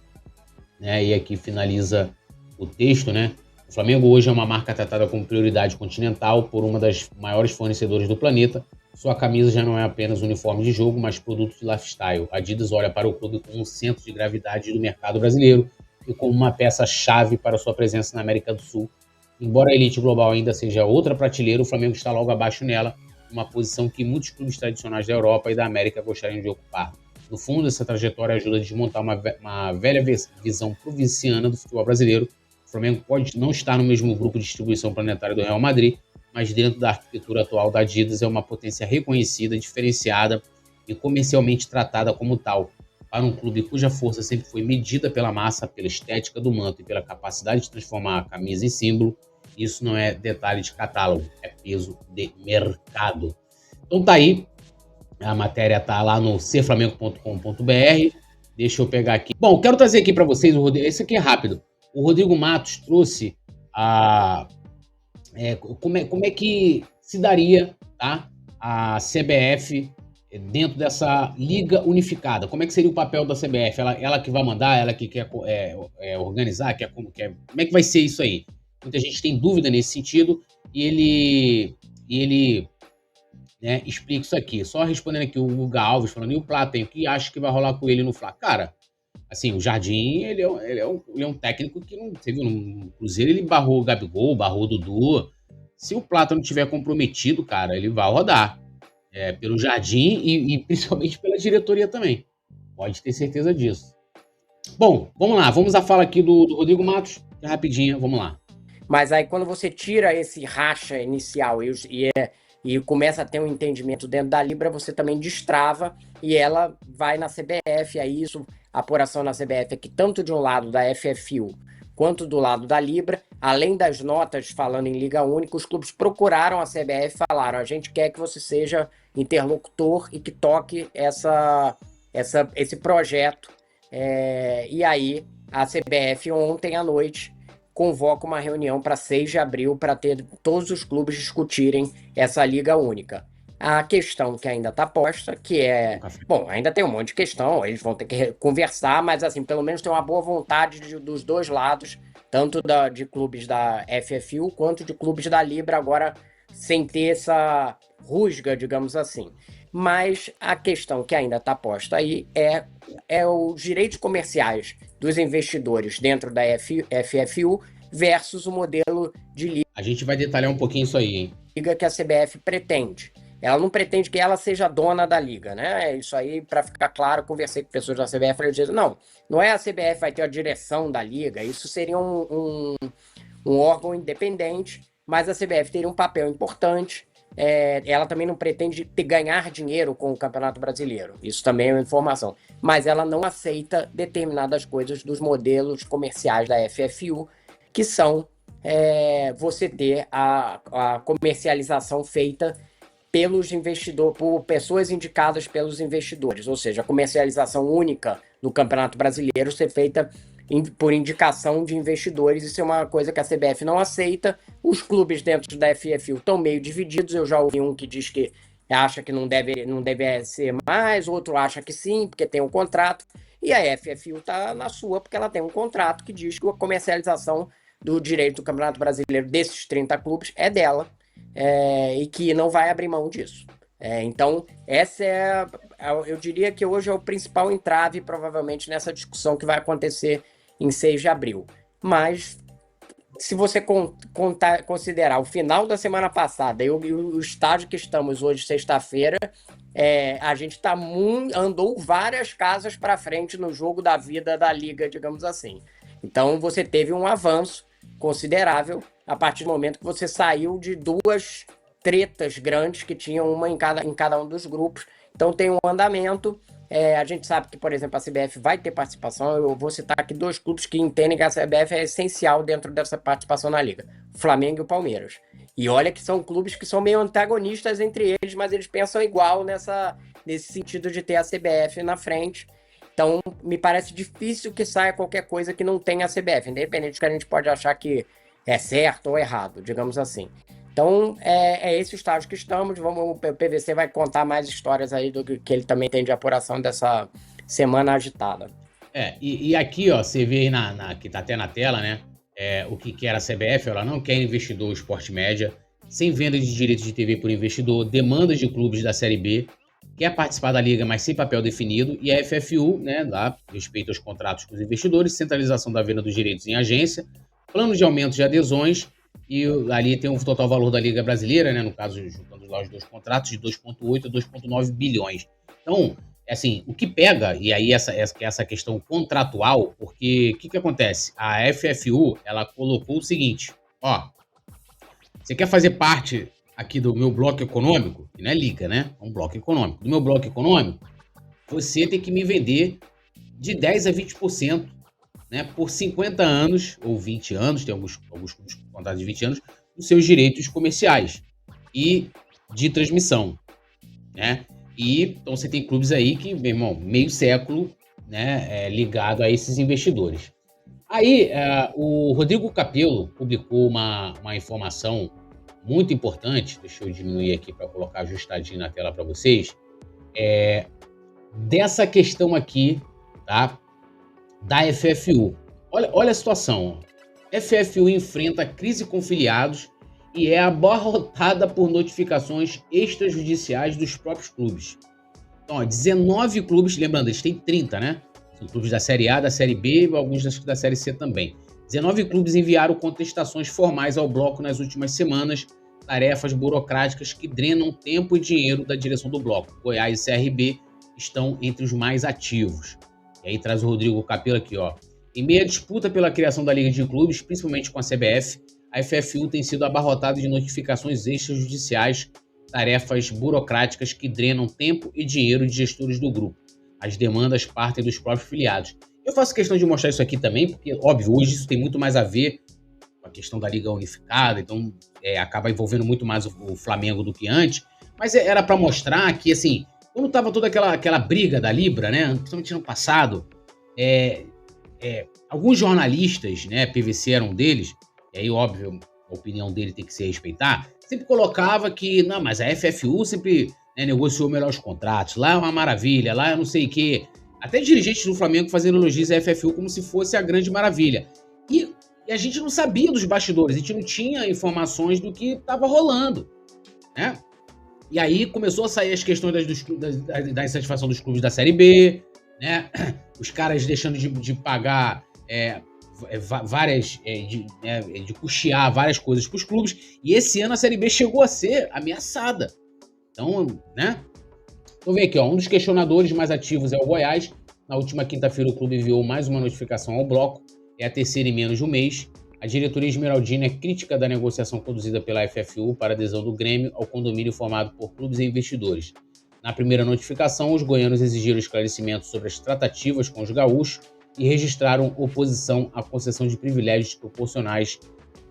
Speaker 1: né? E aqui finaliza o texto, né? O Flamengo hoje é uma marca tratada como prioridade continental por uma das maiores fornecedoras do planeta. Sua camisa já não é apenas uniforme de jogo, mas produto de lifestyle. A Adidas olha para o clube como um centro de gravidade do mercado brasileiro e como uma peça-chave para sua presença na América do Sul. Embora a elite global ainda seja outra prateleira, o Flamengo está logo abaixo nela, uma posição que muitos clubes tradicionais da Europa e da América gostariam de ocupar. No fundo, essa trajetória ajuda a desmontar uma velha visão provinciana do futebol brasileiro. O Flamengo pode não estar no mesmo grupo de distribuição planetária do Real Madrid, mas dentro da arquitetura atual da Adidas é uma potência reconhecida, diferenciada e comercialmente tratada como tal. Para um clube cuja força sempre foi medida pela massa, pela estética do manto e pela capacidade de transformar a camisa em símbolo, isso não é detalhe de catálogo, é peso de mercado. Então tá aí, a matéria tá lá no serflamengo.com.br. Deixa eu pegar aqui. Bom, quero trazer aqui para vocês, esse aqui é rápido. O Rodrigo Matos trouxe como é que se daria, tá, a CBF dentro dessa liga unificada. Como é que seria o papel da CBF? Ela que vai mandar, ela que quer organizar, como é que vai ser isso aí? Muita gente tem dúvida nesse sentido e ele né, explica isso aqui. Só respondendo aqui o Guga Alves, falando, e o Platen, o que acha que vai rolar com ele no Fla? Cara, assim, o Jardim, ele é um técnico que, não, você viu, no Cruzeiro ele barrou o Gabigol, barrou o Dudu. Se o Plata não tiver comprometido, cara, ele vai rodar. Pelo Jardim e principalmente pela diretoria também. Pode ter certeza disso. Bom, vamos lá. Vamos à fala aqui do Rodrigo Matos. Rapidinho, vamos lá.
Speaker 3: Mas aí quando você tira esse racha inicial e começa a ter um entendimento dentro da Libra, você também destrava e ela vai na CBF. Aí isso, a apuração na CBF é que tanto de um lado da FFU quanto do lado da Libra, além das notas falando em Liga Única, os clubes procuraram a CBF e falaram, a gente quer que você seja interlocutor e que toque esse projeto. E aí a CBF ontem à noite convoca uma reunião para 6 de abril para ter todos os clubes discutirem essa Liga Única. A questão que ainda está posta, que é... Bom, ainda tem um monte de questão, eles vão ter que conversar, mas assim, pelo menos tem uma boa vontade dos dois lados, tanto de clubes da FFU quanto de clubes da Libra, agora sem ter essa rusga, digamos assim. Mas a questão que ainda está posta aí é os direitos comerciais dos investidores dentro da FFU versus o modelo de liga.
Speaker 1: A gente vai detalhar um pouquinho isso aí, hein?
Speaker 3: Liga que a CBF pretende. Ela não pretende que ela seja dona da liga, né? Isso aí, para ficar claro, conversei com pessoas da CBF, eles dizem, não é a CBF vai ter a direção da liga, isso seria um órgão independente, mas a CBF teria um papel importante. Ela também não pretende ganhar dinheiro com o Campeonato Brasileiro, isso também é uma informação, mas ela não aceita determinadas coisas dos modelos comerciais da FFU, que são você ter a comercialização feita pelos investidores, por pessoas indicadas pelos investidores, ou seja, a comercialização única do Campeonato Brasileiro ser feita por indicação de investidores. Isso é uma coisa que a CBF não aceita. Os clubes dentro da FFU estão meio divididos. Eu já ouvi um que diz que acha que não deve ser mais, outro acha que sim, porque tem um contrato. E a FFU está na sua, porque ela tem um contrato que diz que a comercialização do direito do Campeonato Brasileiro desses 30 clubes é dela. E que não vai abrir mão disso. Então, essa eu diria que hoje é o principal entrave, provavelmente, nessa discussão que vai acontecer em 6 de abril. Mas, se você considerar o final da semana passada e o estágio que estamos hoje, sexta-feira, a gente andou várias casas para frente no jogo da vida da Liga, digamos assim. Então, você teve um avanço considerável a partir do momento que você saiu de duas tretas grandes que tinham uma em cada um dos grupos. Então tem um andamento. A gente sabe que, por exemplo, a CBF vai ter participação. Eu vou citar aqui 2 clubes que entendem que a CBF é essencial dentro dessa participação na Liga: o Flamengo e o Palmeiras. E olha que são clubes que são meio antagonistas entre eles, mas eles pensam igual nesse sentido de ter a CBF na frente. Então, me parece difícil que saia qualquer coisa que não tenha a CBF, independente do que a gente pode achar que é certo ou errado, digamos assim. Então, é esse o estágio que estamos. O PVC vai contar mais histórias aí do que ele também tem de apuração dessa semana agitada.
Speaker 1: E aqui, ó, você vê aí que tá até na tela, né? O que era a CBF, ela não quer investidor Esporte Média, sem venda de direitos de TV por investidor, demandas de clubes da Série B, quer participar da Liga, mas sem papel definido, e a FFU, né, dá respeito aos contratos com os investidores, centralização da venda dos direitos em agência, plano de aumento de adesões, e ali tem um total valor da Liga Brasileira, né, no caso, juntando lá os 2 contratos, de 2,8 a 2,9 bilhões. Então, assim, o que pega, e aí essa questão contratual, porque o que acontece? A FFU, ela colocou o seguinte, ó, você quer fazer parte aqui do meu bloco econômico, que não é liga, né? É um bloco econômico. Do meu bloco econômico, você tem que me vender de 10% a 20%, né, por 50 anos, ou 20 anos, tem alguns clubes com contrato de 20 anos, os seus direitos comerciais e de transmissão, né? E então você tem clubes aí que, meu irmão, meio século, né, ligado a esses investidores. Aí, o Rodrigo Capello publicou uma informação muito importante, deixa eu diminuir aqui para colocar ajustadinho na tela para vocês, dessa questão aqui, tá, da FFU. Olha a situação. FFU enfrenta crise com filiados e é abarrotada por notificações extrajudiciais dos próprios clubes. Então, 19 clubes, lembrando, eles têm 30, né? São clubes da Série A, da Série B e alguns da Série C também. 19 clubes enviaram contestações formais ao bloco nas últimas semanas, tarefas burocráticas que drenam tempo e dinheiro da direção do bloco. Goiás e CRB estão entre os mais ativos. E aí traz o Rodrigo Capello aqui, ó. Em meio à disputa pela criação da Liga de Clubes, principalmente com a CBF, a FFU tem sido abarrotada de notificações extrajudiciais, tarefas burocráticas que drenam tempo e dinheiro de gestores do grupo. As demandas partem dos próprios filiados. Eu faço questão de mostrar isso aqui também, porque, óbvio, hoje isso tem muito mais a ver com a questão da Liga Unificada, então acaba envolvendo muito mais o Flamengo do que antes, mas era para mostrar que, assim, quando estava toda aquela briga da Libra, né, principalmente no passado, alguns jornalistas, né, PVC era um deles, e aí, óbvio, a opinião dele tem que se respeitar, sempre colocava que, não, mas a FFU sempre, né, negociou melhor os contratos, lá é uma maravilha, lá eu não sei o quê. Até dirigentes do Flamengo fazendo elogios à FFU como se fosse a grande maravilha. E a gente não sabia dos bastidores, a gente não tinha informações do que estava rolando, né? E aí começou a sair as questões da insatisfação dos clubes da Série B, né? Os caras deixando de pagar várias, de custear várias coisas para os clubes. E esse ano a Série B chegou a ser ameaçada. Então, né? Então vem aqui, ó, um dos questionadores mais ativos é o Goiás. Na última quinta-feira o clube enviou mais uma notificação ao bloco. É a terceira em menos de um mês. A diretoria esmeraldina é crítica da negociação conduzida pela FFU para adesão do Grêmio ao condomínio formado por clubes e investidores. Na primeira notificação, os goianos exigiram esclarecimentos sobre as tratativas com os gaúchos e registraram oposição à concessão de privilégios proporcionais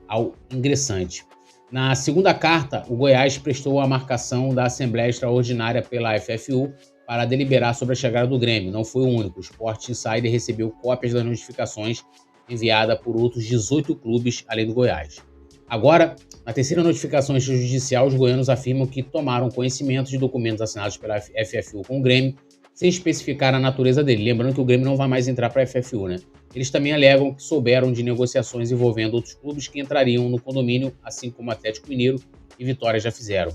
Speaker 1: ao ingressante. Na segunda carta, o Goiás prestou a marcação da Assembleia Extraordinária pela FFU para deliberar sobre a chegada do Grêmio. Não foi o único. O Sport Insider recebeu cópias das notificações enviadas por outros 18 clubes, além do Goiás. Agora, na terceira notificação extrajudicial, os goianos afirmam que tomaram conhecimento de documentos assinados pela FFU com o Grêmio, sem especificar a natureza dele. Lembrando que o Grêmio não vai mais entrar para a FFU, né? Eles também alegam que souberam de negociações envolvendo outros clubes que entrariam no condomínio, assim como Atlético Mineiro e Vitória já fizeram.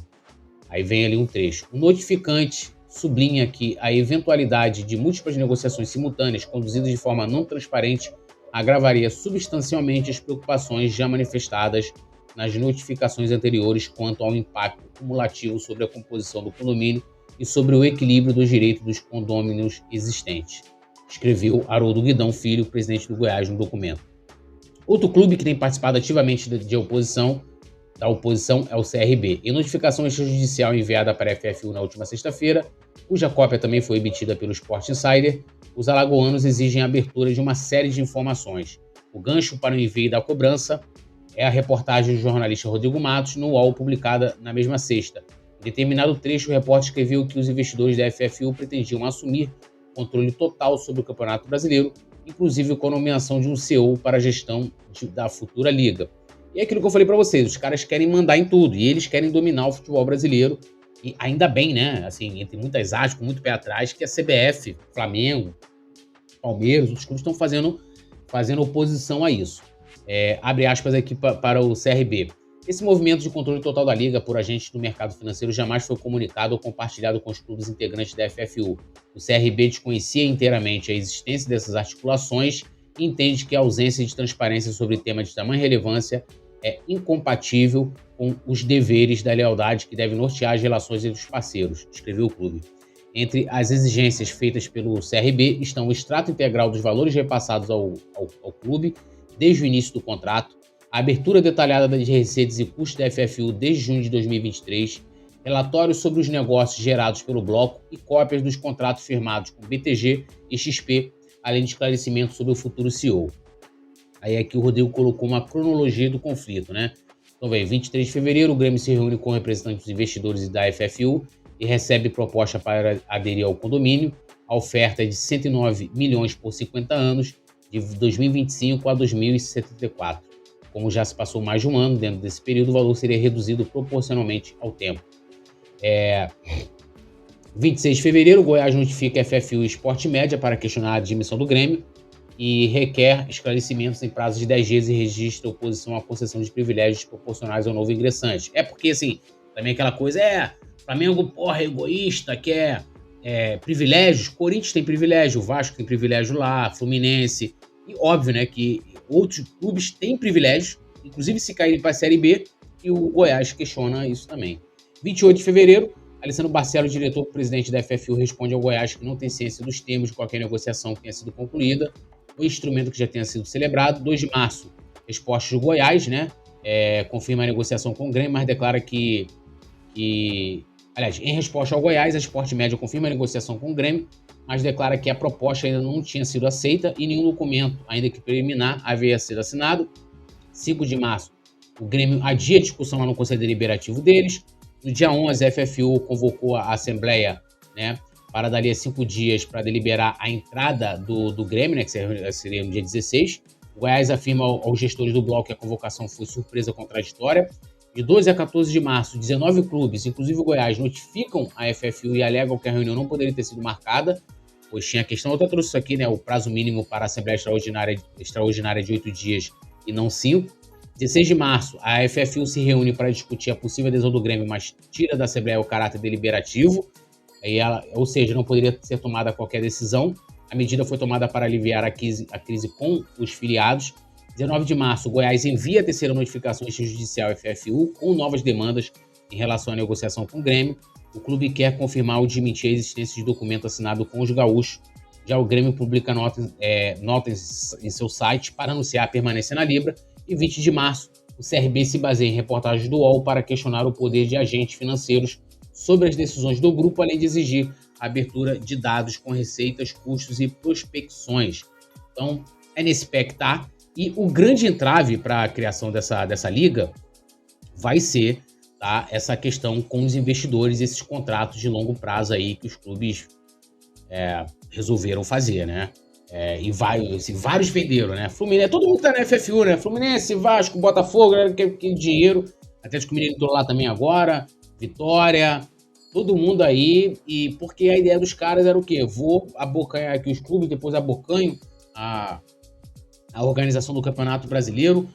Speaker 1: Aí vem ali um trecho. O notificante sublinha que a eventualidade de múltiplas negociações simultâneas conduzidas de forma não transparente agravaria substancialmente as preocupações já manifestadas nas notificações anteriores quanto ao impacto cumulativo sobre a composição do condomínio e sobre o equilíbrio dos direitos dos condôminos existentes, escreveu Haroldo Guidão Filho, presidente do Goiás, no documento. Outro clube que tem participado ativamente da oposição é o CRB. Em notificação extrajudicial enviada para a FFU na última sexta-feira, cuja cópia também foi emitida pelo Sport Insider, os alagoanos exigem a abertura de uma série de informações. O gancho para o envio da cobrança é a reportagem do jornalista Rodrigo Matos no UOL, publicada na mesma sexta. Em determinado trecho, o repórter escreveu que os investidores da FFU pretendiam assumir controle total sobre o Campeonato Brasileiro, inclusive com a nomeação de um CEO para a gestão da futura liga. E é aquilo que eu falei para vocês, os caras querem mandar em tudo, e eles querem dominar o futebol brasileiro, e ainda bem, né, assim, entre muitas aspas, com muito pé atrás, que a CBF, Flamengo, Palmeiras, outros clubes estão fazendo oposição a isso. Abre aspas aqui para o CRB. Esse movimento de controle total da liga por agentes do mercado financeiro jamais foi comunicado ou compartilhado com os clubes integrantes da FFU. O CRB desconhecia inteiramente a existência dessas articulações e entende que a ausência de transparência sobre tema de tamanha relevância é incompatível com os deveres da lealdade que deve nortear as relações entre os parceiros, escreveu o clube. Entre as exigências feitas pelo CRB estão o extrato integral dos valores repassados ao clube desde o início do contrato, a abertura detalhada das receitas e custos da FFU desde junho de 2023, relatórios sobre os negócios gerados pelo bloco e cópias dos contratos firmados com BTG e XP, além de esclarecimentos sobre o futuro CEO. Aí aqui o Rodrigo colocou uma cronologia do conflito, né? Então, 23 de fevereiro, o Grêmio se reúne com representantes dos investidores da FFU e recebe proposta para aderir ao condomínio. A oferta é de 109 milhões por 50 anos, de 2025 a 2074. Como já se passou mais de um ano, dentro desse período, o valor seria reduzido proporcionalmente ao tempo. 26 de fevereiro, o Goiás notifica a FFU e Sport Média para questionar a admissão do Grêmio e requer esclarecimentos em prazo de 10 dias e registra oposição à concessão de privilégios proporcionais ao novo ingressante. É porque, assim, também aquela coisa Flamengo, porra, egoísta, quer privilégios. Corinthians tem privilégio, o Vasco tem privilégio lá, Fluminense. E óbvio, né, que outros clubes têm privilégios, inclusive se caírem para a Série B, e o Goiás questiona isso também. 28 de fevereiro, Alessandro Barcelos, diretor-presidente da FFU, responde ao Goiás que não tem ciência dos termos de qualquer negociação que tenha sido concluída, o instrumento que já tenha sido celebrado. 2 de março, respostas do Goiás, né? Confirma a negociação com o Grêmio, mas declara que... Aliás, em resposta ao Goiás, a Sport Média confirma a negociação com o Grêmio, mas declara que a proposta ainda não tinha sido aceita e nenhum documento, ainda que preliminar, havia sido assinado. 5 de março, o Grêmio adia a discussão lá no Conselho Deliberativo deles. No dia 11, a FFU convocou a Assembleia, né, para dali a 5 dias para deliberar a entrada do Grêmio, né, que seria no dia 16. O Goiás afirma aos gestores do bloco que a convocação foi surpresa contraditória. De 12 a 14 de março, 19 clubes, inclusive o Goiás, notificam a FFU e alegam que a reunião não poderia ter sido marcada, pois tinha a questão, eu trouxe isso aqui, né, o prazo mínimo para a Assembleia Extraordinária de 8 dias e não 5. 16 de março, a FFU se reúne para discutir a possível adesão do Grêmio, mas tira da Assembleia o caráter deliberativo, ou seja, não poderia ser tomada qualquer decisão. A medida foi tomada para aliviar a crise com os filiados. 19 de março, o Goiás envia a terceira notificação extrajudicial à FFU com novas demandas em relação à negociação com o Grêmio. O clube quer confirmar ou desmentir a existência de documento assinado com os gaúchos. Já o Grêmio publica nota em seu site para anunciar a permanência na Libra. E 20 de março, o CRB se baseia em reportagens do UOL para questionar o poder de agentes financeiros sobre as decisões do grupo, além de exigir a abertura de dados com receitas, custos e prospecções. Então, é nesse pé que está. E o grande entrave para a criação dessa liga vai ser, tá, essa questão com os investidores, esses contratos de longo prazo aí que os clubes resolveram fazer, né? E vários venderam, né? Fluminense, todo mundo tá na FFU, né? Fluminense, Vasco, Botafogo, que dinheiro. Atlético Mineiro entrou lá também agora, Vitória, todo mundo aí. E porque a ideia dos caras era o quê? Vou abocanhar aqui os clubes, depois abocanho a organização do Campeonato Brasileiro.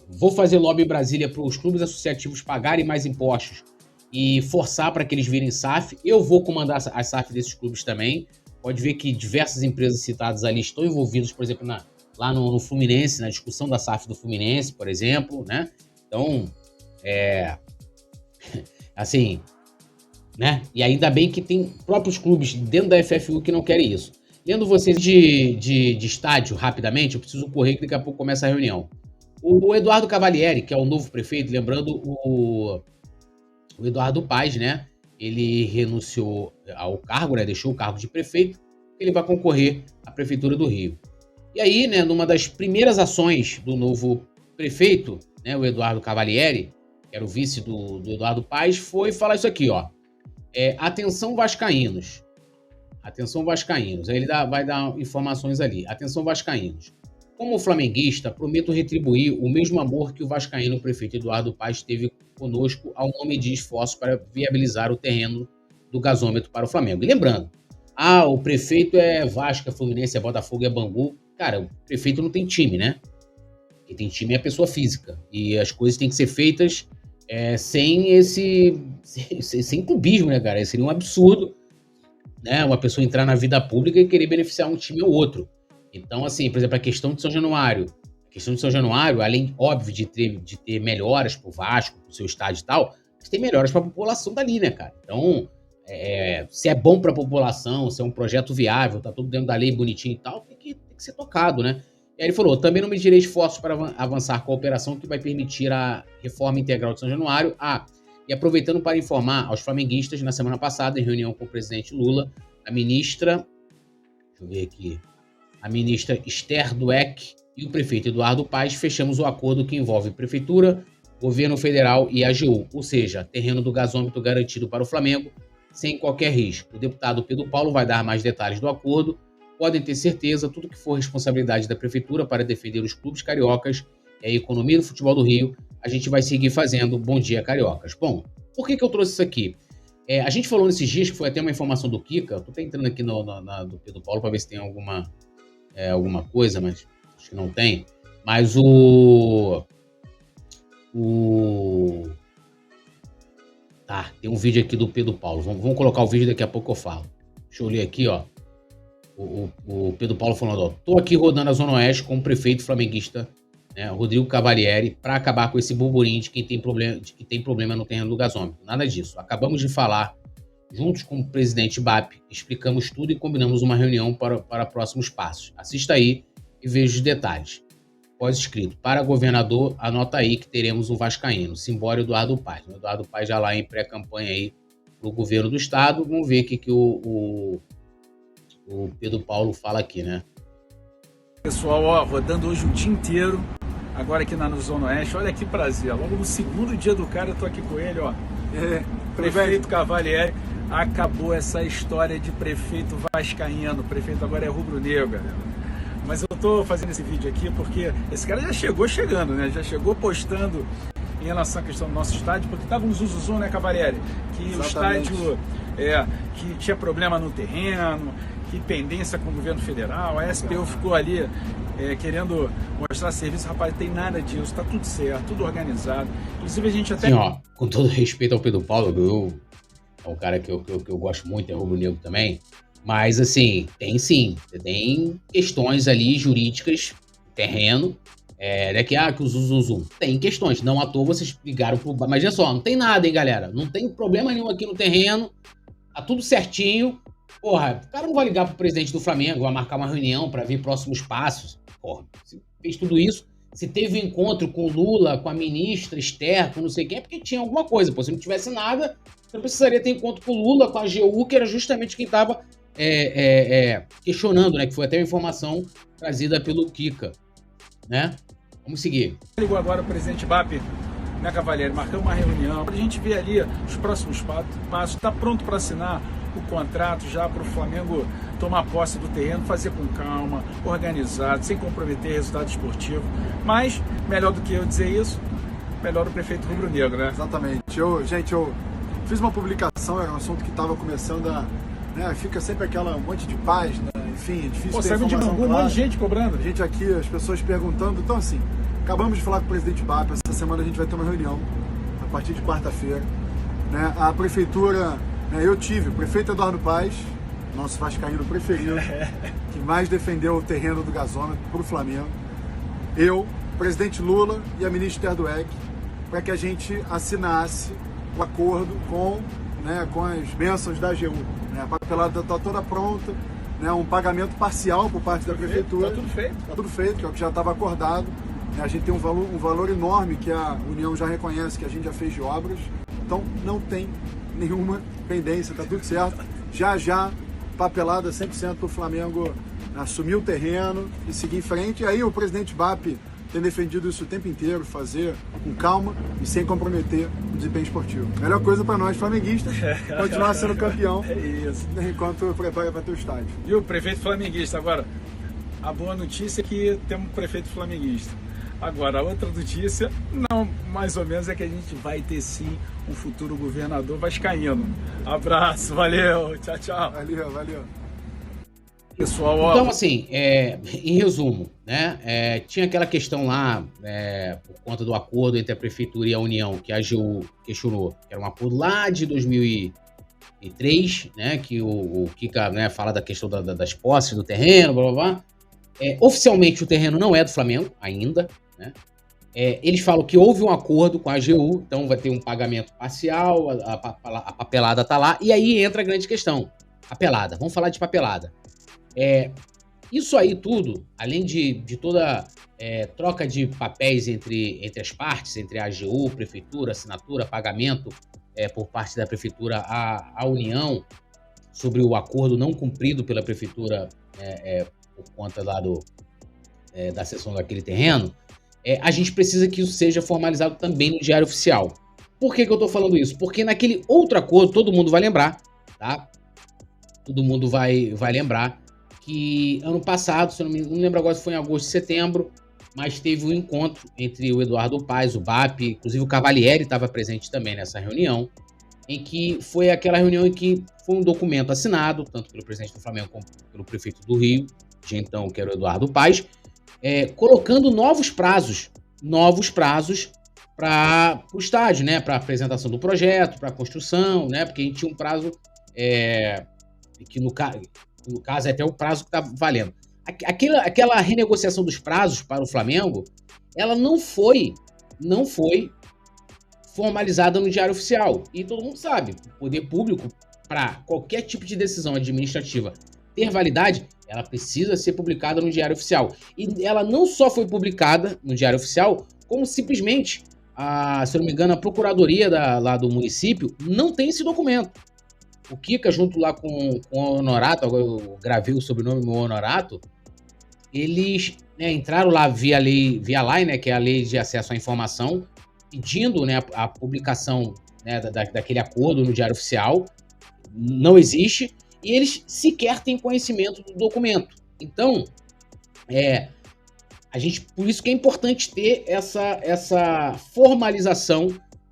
Speaker 1: Vou fazer lobby em Brasília para os clubes associativos pagarem mais impostos e forçar para que eles virem SAF. Eu vou comandar as SAF desses clubes também. Pode ver que diversas empresas citadas ali estão envolvidas, por exemplo, lá no Fluminense, na discussão da SAF do Fluminense, por exemplo, né? Então, assim, né? E ainda bem que tem próprios clubes dentro da FFU que não querem isso. Lendo vocês de estádio rapidamente, eu preciso correr que daqui a pouco começa a reunião. O Eduardo Cavalieri, que é o novo prefeito, lembrando o Eduardo Paes, né? Ele renunciou ao cargo, né? Deixou o cargo de prefeito, ele vai concorrer à Prefeitura do Rio. E aí, né, numa das primeiras ações do novo prefeito, né, o Eduardo Cavalieri, que era o vice do Eduardo Paes, foi falar isso aqui, ó. Atenção vascaínos. Atenção vascaínos. Aí ele vai dar informações ali. Atenção vascaínos. Como flamenguista, prometo retribuir o mesmo amor que o vascaíno prefeito Eduardo Paes teve conosco ao não medir esforços para viabilizar o terreno do gasômetro para o Flamengo. E lembrando, o prefeito é Vasco, é Fluminense, é Botafogo, é Bangu. Cara, o prefeito não tem time, né? Quem tem time é a pessoa física. E as coisas têm que ser feitas sem clubismo, né, cara? Seria um absurdo, né, uma pessoa entrar na vida pública e querer beneficiar um time ou outro. Então, assim, por exemplo, a questão de São Januário, além, óbvio, de ter melhoras pro Vasco, pro seu estádio e tal, mas tem melhoras pra população dali, né, cara? Então, se é bom pra população, se é um projeto viável, tá tudo dentro da lei bonitinho e tal, tem que ser tocado, né? E aí ele falou, também não medirei esforços para avançar com a operação que vai permitir a reforma integral de São Januário. E aproveitando para informar aos flamenguistas, na semana passada, em reunião com o presidente Lula, a ministra Esther Dweck e o prefeito Eduardo Paes fechamos o acordo que envolve prefeitura, governo federal e AGU, ou seja, terreno do gasômetro garantido para o Flamengo, sem qualquer risco. O deputado Pedro Paulo vai dar mais detalhes do acordo. Podem ter certeza, tudo que for responsabilidade da prefeitura para defender os clubes cariocas e a economia do futebol do Rio, a gente vai seguir fazendo. Bom dia, cariocas. Bom, por que eu trouxe isso aqui? A gente falou nesses dias, que foi até uma informação do Kika, tô até entrando aqui do Pedro Paulo para ver se tem alguma coisa, mas acho que não tem. Mas tem um vídeo aqui do Pedro Paulo. Vamos colocar o vídeo, daqui a pouco eu falo. Deixa eu ler aqui, ó. O Pedro Paulo falando, ó, tô aqui rodando a Zona Oeste com o prefeito flamenguista, né, Rodrigo Cavalieri, para acabar com esse burburinho de que tem problema no terreno do gasômetro. Nada disso. Acabamos de falar, juntos com o presidente BAP, explicamos tudo e combinamos uma reunião para próximos passos. Assista aí e veja os detalhes. Pós-escrito, para governador, anota aí que teremos um vascaíno, Simbora Eduardo Paes. O Eduardo Paes já lá em pré-campanha aí pro governo do estado. Vamos ver o que o Pedro Paulo fala aqui, né?
Speaker 4: Pessoal, ó, rodando hoje o dia inteiro, agora aqui na Zona Oeste. Olha que prazer, logo no segundo dia do cara eu tô aqui com ele, ó. Prefeito Cavalieri. Acabou essa história de prefeito vascaíno, o prefeito agora é rubro-negro, galera. Mas eu tô fazendo esse vídeo aqui porque esse cara já chegou chegando, né? Já chegou postando em relação à questão do nosso estádio, porque tava um zuzuzum, né, Cavalieri? Que exatamente. O estádio que tinha problema no terreno, que pendência com o governo federal, a SPU ficou ali querendo mostrar serviço. Rapaz, tem nada disso, tá tudo certo, tudo organizado. Inclusive a gente até...
Speaker 1: Sim, ó, com todo respeito ao Pedro Paulo, é um cara que eu gosto muito, é rubro-negro também. Mas, assim, tem questões ali jurídicas, terreno, que o Zuzuzum. Tem questões, não à toa vocês ligaram pro... Mas olha só, não tem nada, hein, galera? Não tem problema nenhum aqui no terreno, tá tudo certinho. Porra, o cara não vai ligar pro presidente do Flamengo, vai marcar uma reunião para ver próximos passos. Porra, se fez tudo isso, se teve um encontro com o Lula, com a ministra Esther, com não sei quem, é porque tinha alguma coisa. Pô, se não tivesse nada, você não precisaria ter encontro com o Lula, com a AGU, que era justamente quem tava... questionando, né? Que foi até uma informação trazida pelo Kika, né? Vamos seguir.
Speaker 4: Ligou agora o presidente BAP, né, Cavalieri? Marcamos uma reunião, a gente vê ali os próximos passos, está pronto para assinar o contrato já para o Flamengo tomar posse do terreno, fazer com calma, organizado, sem comprometer resultado esportivo. Mas, melhor do que eu dizer isso, melhor o prefeito rubro-negro, né?
Speaker 5: Exatamente. Eu fiz uma publicação, era um assunto que estava começando a... fica sempre um monte de página, enfim, é difícil ter informação clara.
Speaker 4: Um monte de gente cobrando.
Speaker 5: A gente aqui, as pessoas perguntando. Então, assim, acabamos de falar com o presidente BAP, essa semana a gente vai ter uma reunião, a partir de quarta-feira. Né? A prefeitura, o prefeito Eduardo Paes, nosso vascaíno preferido, que mais defendeu o terreno do gasômetro para o Flamengo. Eu, o presidente Lula e a ministra Esther Dweck, para que a gente assinasse o acordo com as bênçãos da AGU. A papelada está toda pronta, um pagamento parcial por parte da prefeitura.
Speaker 4: Está tudo feito.
Speaker 5: Está tudo feito, que é o que já estava acordado. A gente tem um valor enorme que a União já reconhece que a gente já fez de obras. Então não tem nenhuma pendência, está tudo certo. Já, papelada 100% para o Flamengo assumir o terreno e seguir em frente. E aí o presidente BAP tem defendido isso o tempo inteiro, fazer com calma e sem comprometer o desempenho esportivo. Melhor coisa para nós flamenguistas, continuar sendo campeão enquanto prepara para ter o estádio.
Speaker 4: E o prefeito flamenguista, agora, a boa notícia é que temos um prefeito flamenguista. Agora, a outra notícia, não, mais ou menos, é que a gente vai ter sim um futuro governador vascaíno. Abraço, valeu, tchau.
Speaker 5: Valeu.
Speaker 4: Pessoal, ó...
Speaker 1: Então, assim, em resumo, né, tinha aquela questão lá, por conta do acordo entre a Prefeitura e a União, que a AGU questionou, que era um acordo lá de 2003, né, que o Kika, né, fala da questão das posses do terreno, blá, blá, blá. Oficialmente, o terreno não é do Flamengo, ainda, né. Eles falam que houve um acordo com a AGU, então vai ter um pagamento parcial, a papelada tá lá, e aí entra a grande questão, papelada, vamos falar de papelada. Isso aí tudo, além de toda troca de papéis entre as partes, entre a AGU, prefeitura, assinatura, pagamento por parte da prefeitura à União, sobre o acordo não cumprido pela prefeitura por conta lá da cessão daquele terreno, a gente precisa que isso seja formalizado também no Diário Oficial. Por que eu estou falando isso? Porque naquele outro acordo, todo mundo vai lembrar, tá? Todo mundo vai lembrar que ano passado, se eu não lembro agora se foi em agosto, setembro, mas teve um encontro entre o Eduardo Paes, o BAP, inclusive o Cavalieri estava presente também nessa reunião, em que foi aquela reunião em que foi um documento assinado, tanto pelo presidente do Flamengo como pelo prefeito do Rio, de então, que era o Eduardo Paes, colocando novos prazos para o estádio, né? Para a apresentação do projeto, para a construção, né? Porque a gente tinha um prazo que no caso é até o prazo que está valendo. Aquela renegociação dos prazos para o Flamengo, ela não foi formalizada no Diário Oficial. E todo mundo sabe, o poder público, para qualquer tipo de decisão administrativa ter validade, ela precisa ser publicada no Diário Oficial. E ela não só foi publicada no Diário Oficial, como simplesmente, se eu não me engano, a procuradoria lá do município não tem esse documento. O Kika, junto lá com o Honorato, agora eu gravei o sobrenome do Honorato, eles entraram lá via lei, né, que é a Lei de Acesso à Informação, pedindo, né, a publicação, né, daquele acordo no Diário Oficial. Não existe, e eles sequer têm conhecimento do documento. Então, por isso que é importante ter essa formalização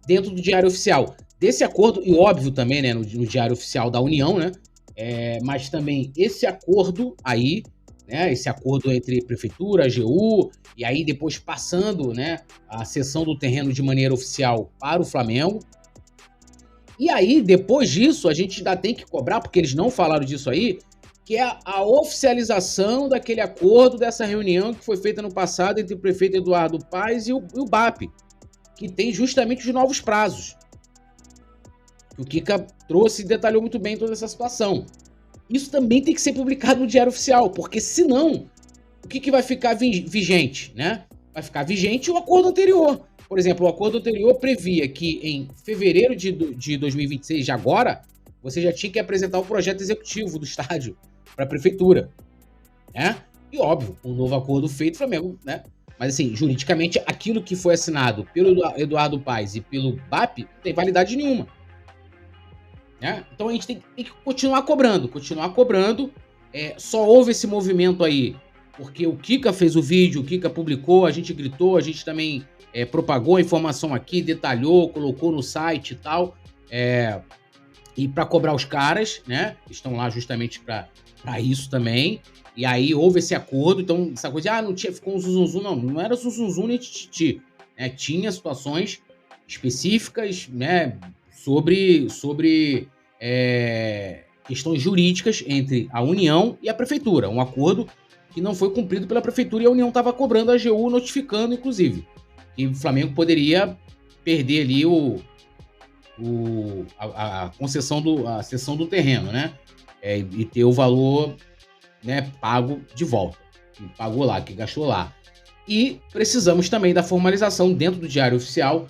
Speaker 1: dentro do Diário Oficial desse acordo, e óbvio também, né, no Diário Oficial da União, né, mas também esse acordo aí, né, esse acordo entre prefeitura, AGU, e aí depois passando, né, a cessão do terreno de maneira oficial para o Flamengo. E aí, depois disso, a gente ainda tem que cobrar, porque eles não falaram disso aí, que é a oficialização daquele acordo, dessa reunião que foi feita no passado entre o prefeito Eduardo Paes e o BAP, que tem justamente os novos prazos. O Kika trouxe e detalhou muito bem toda essa situação. Isso também tem que ser publicado no Diário Oficial, porque senão, o que vai ficar vigente, né? Vai ficar vigente o acordo anterior. Por exemplo, o acordo anterior previa que em fevereiro de 2026, de agora, você já tinha que apresentar o projeto executivo do estádio para a prefeitura, né? E óbvio, um novo acordo feito, Flamengo, né? Mas assim, juridicamente, aquilo que foi assinado pelo Eduardo Paes e pelo BAP não tem validade nenhuma. Né? Então a gente tem que continuar cobrando. Só houve esse movimento aí porque o Kika fez o vídeo, o Kika publicou, a gente gritou, a gente também propagou a informação aqui, detalhou, colocou no site e tal, e para cobrar os caras, né? Estão lá justamente para isso também. E aí houve esse acordo, então essa coisa não tinha, ficou um zuzunzum, não era zuzunzum nem tititi, né? Tinha situações específicas, né, sobre questões jurídicas entre a União e a Prefeitura. Um acordo que não foi cumprido pela Prefeitura e a União estava cobrando a AGU, notificando, inclusive, que o Flamengo poderia perder ali a concessão a cessão do terreno, né? E ter o valor, né, pago de volta. Que pagou lá, que gastou lá. E precisamos também da formalização dentro do Diário Oficial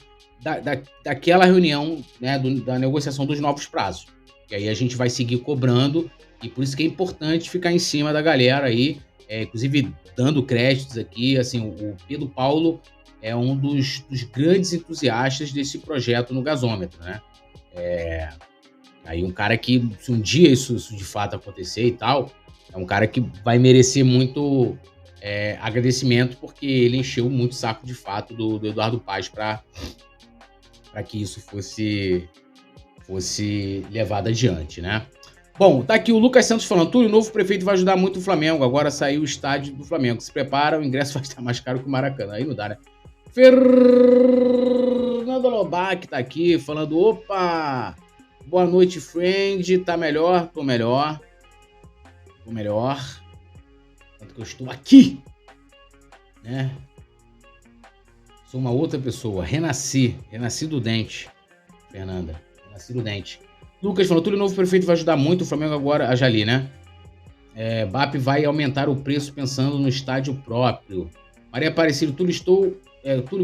Speaker 1: daquela reunião, né, da negociação dos novos prazos. E aí a gente vai seguir cobrando, e por isso que é importante ficar em cima da galera aí, inclusive dando créditos aqui, assim, o Pedro Paulo é um dos grandes entusiastas desse projeto no gasômetro, né? Aí um cara que, se um dia isso de fato acontecer e tal, é um cara que vai merecer muito agradecimento, porque ele encheu muito o saco de fato do Eduardo Paes para que isso fosse levado adiante, né? Bom, tá aqui o Lucas Santos falando: Túlio, o novo prefeito vai ajudar muito o Flamengo, agora saiu o estádio do Flamengo, se prepara, o ingresso vai estar mais caro que o Maracanã, aí não dá, né? Fernando Lobac tá aqui falando: opa, boa noite, friend, tá melhor? Tô melhor, tanto que eu estou aqui, né? Sou uma outra pessoa, renasci do dente, Fernanda, renasci do dente. Lucas falou: Túlio, o novo prefeito vai ajudar muito o Flamengo agora, a Jali, né? BAP vai aumentar o preço pensando no estádio próprio. Maria Aparecida, Túlio,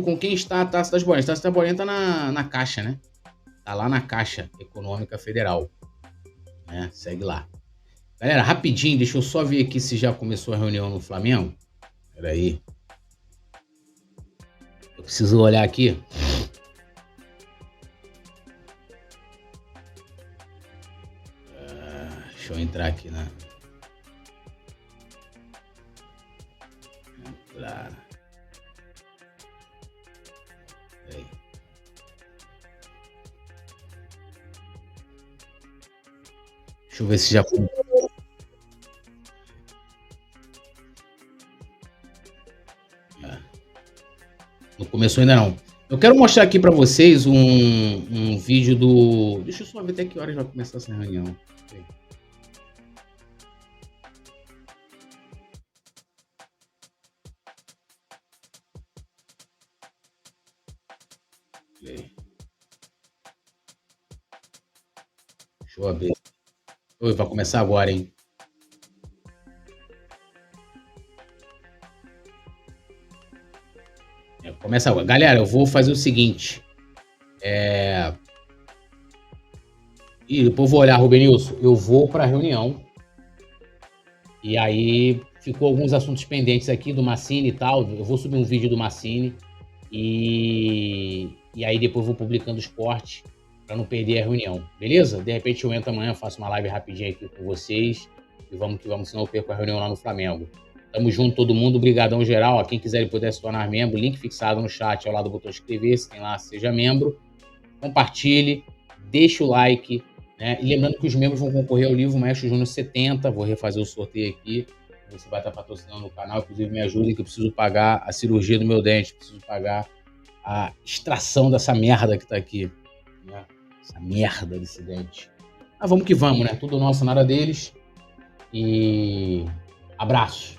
Speaker 1: com quem está a Taça das Bolinhas? A Taça das Bolinhas está na Caixa, né? Tá lá na Caixa Econômica Federal. Né? Segue lá. Galera, rapidinho, deixa eu só ver aqui se já começou a reunião no Flamengo. Peraí. Eu preciso olhar aqui. Deixa eu entrar aqui, né? Claro. Aí. Deixa eu ver se já foi. Não começou ainda não. Eu quero mostrar aqui para vocês um vídeo do... Deixa eu só ver até que horas vai começar essa reunião. Deixa eu ver. Oi, vai começar agora, hein? Começa agora. Galera, eu vou fazer o seguinte. E depois eu vou olhar, Rubenilson. Eu vou para a reunião. E aí ficou alguns assuntos pendentes aqui do Massini e tal. Eu vou subir um vídeo do Massini. E aí depois eu vou publicando os cortes para não perder a reunião. Beleza? De repente eu entro amanhã, faço uma live rapidinho aqui com vocês. E vamos que vamos, senão eu perco a reunião lá no Flamengo. Tamo junto, todo mundo. Brigadão geral. Ó, quem quiser e puder se tornar membro, link fixado no chat ao lado do botão inscrever. Se tem lá, seja membro. Compartilhe, deixa o like. Né? E lembrando que os membros vão concorrer ao livro Maestro Júnior 70. Vou refazer o sorteio aqui. Você vai estar patrocinando o canal. Inclusive, me ajudem que eu preciso pagar a cirurgia do meu dente. Preciso pagar a extração dessa merda que tá aqui. Né? Essa merda desse dente. Mas vamos que vamos, né? Tudo nosso, nada deles. E abraço.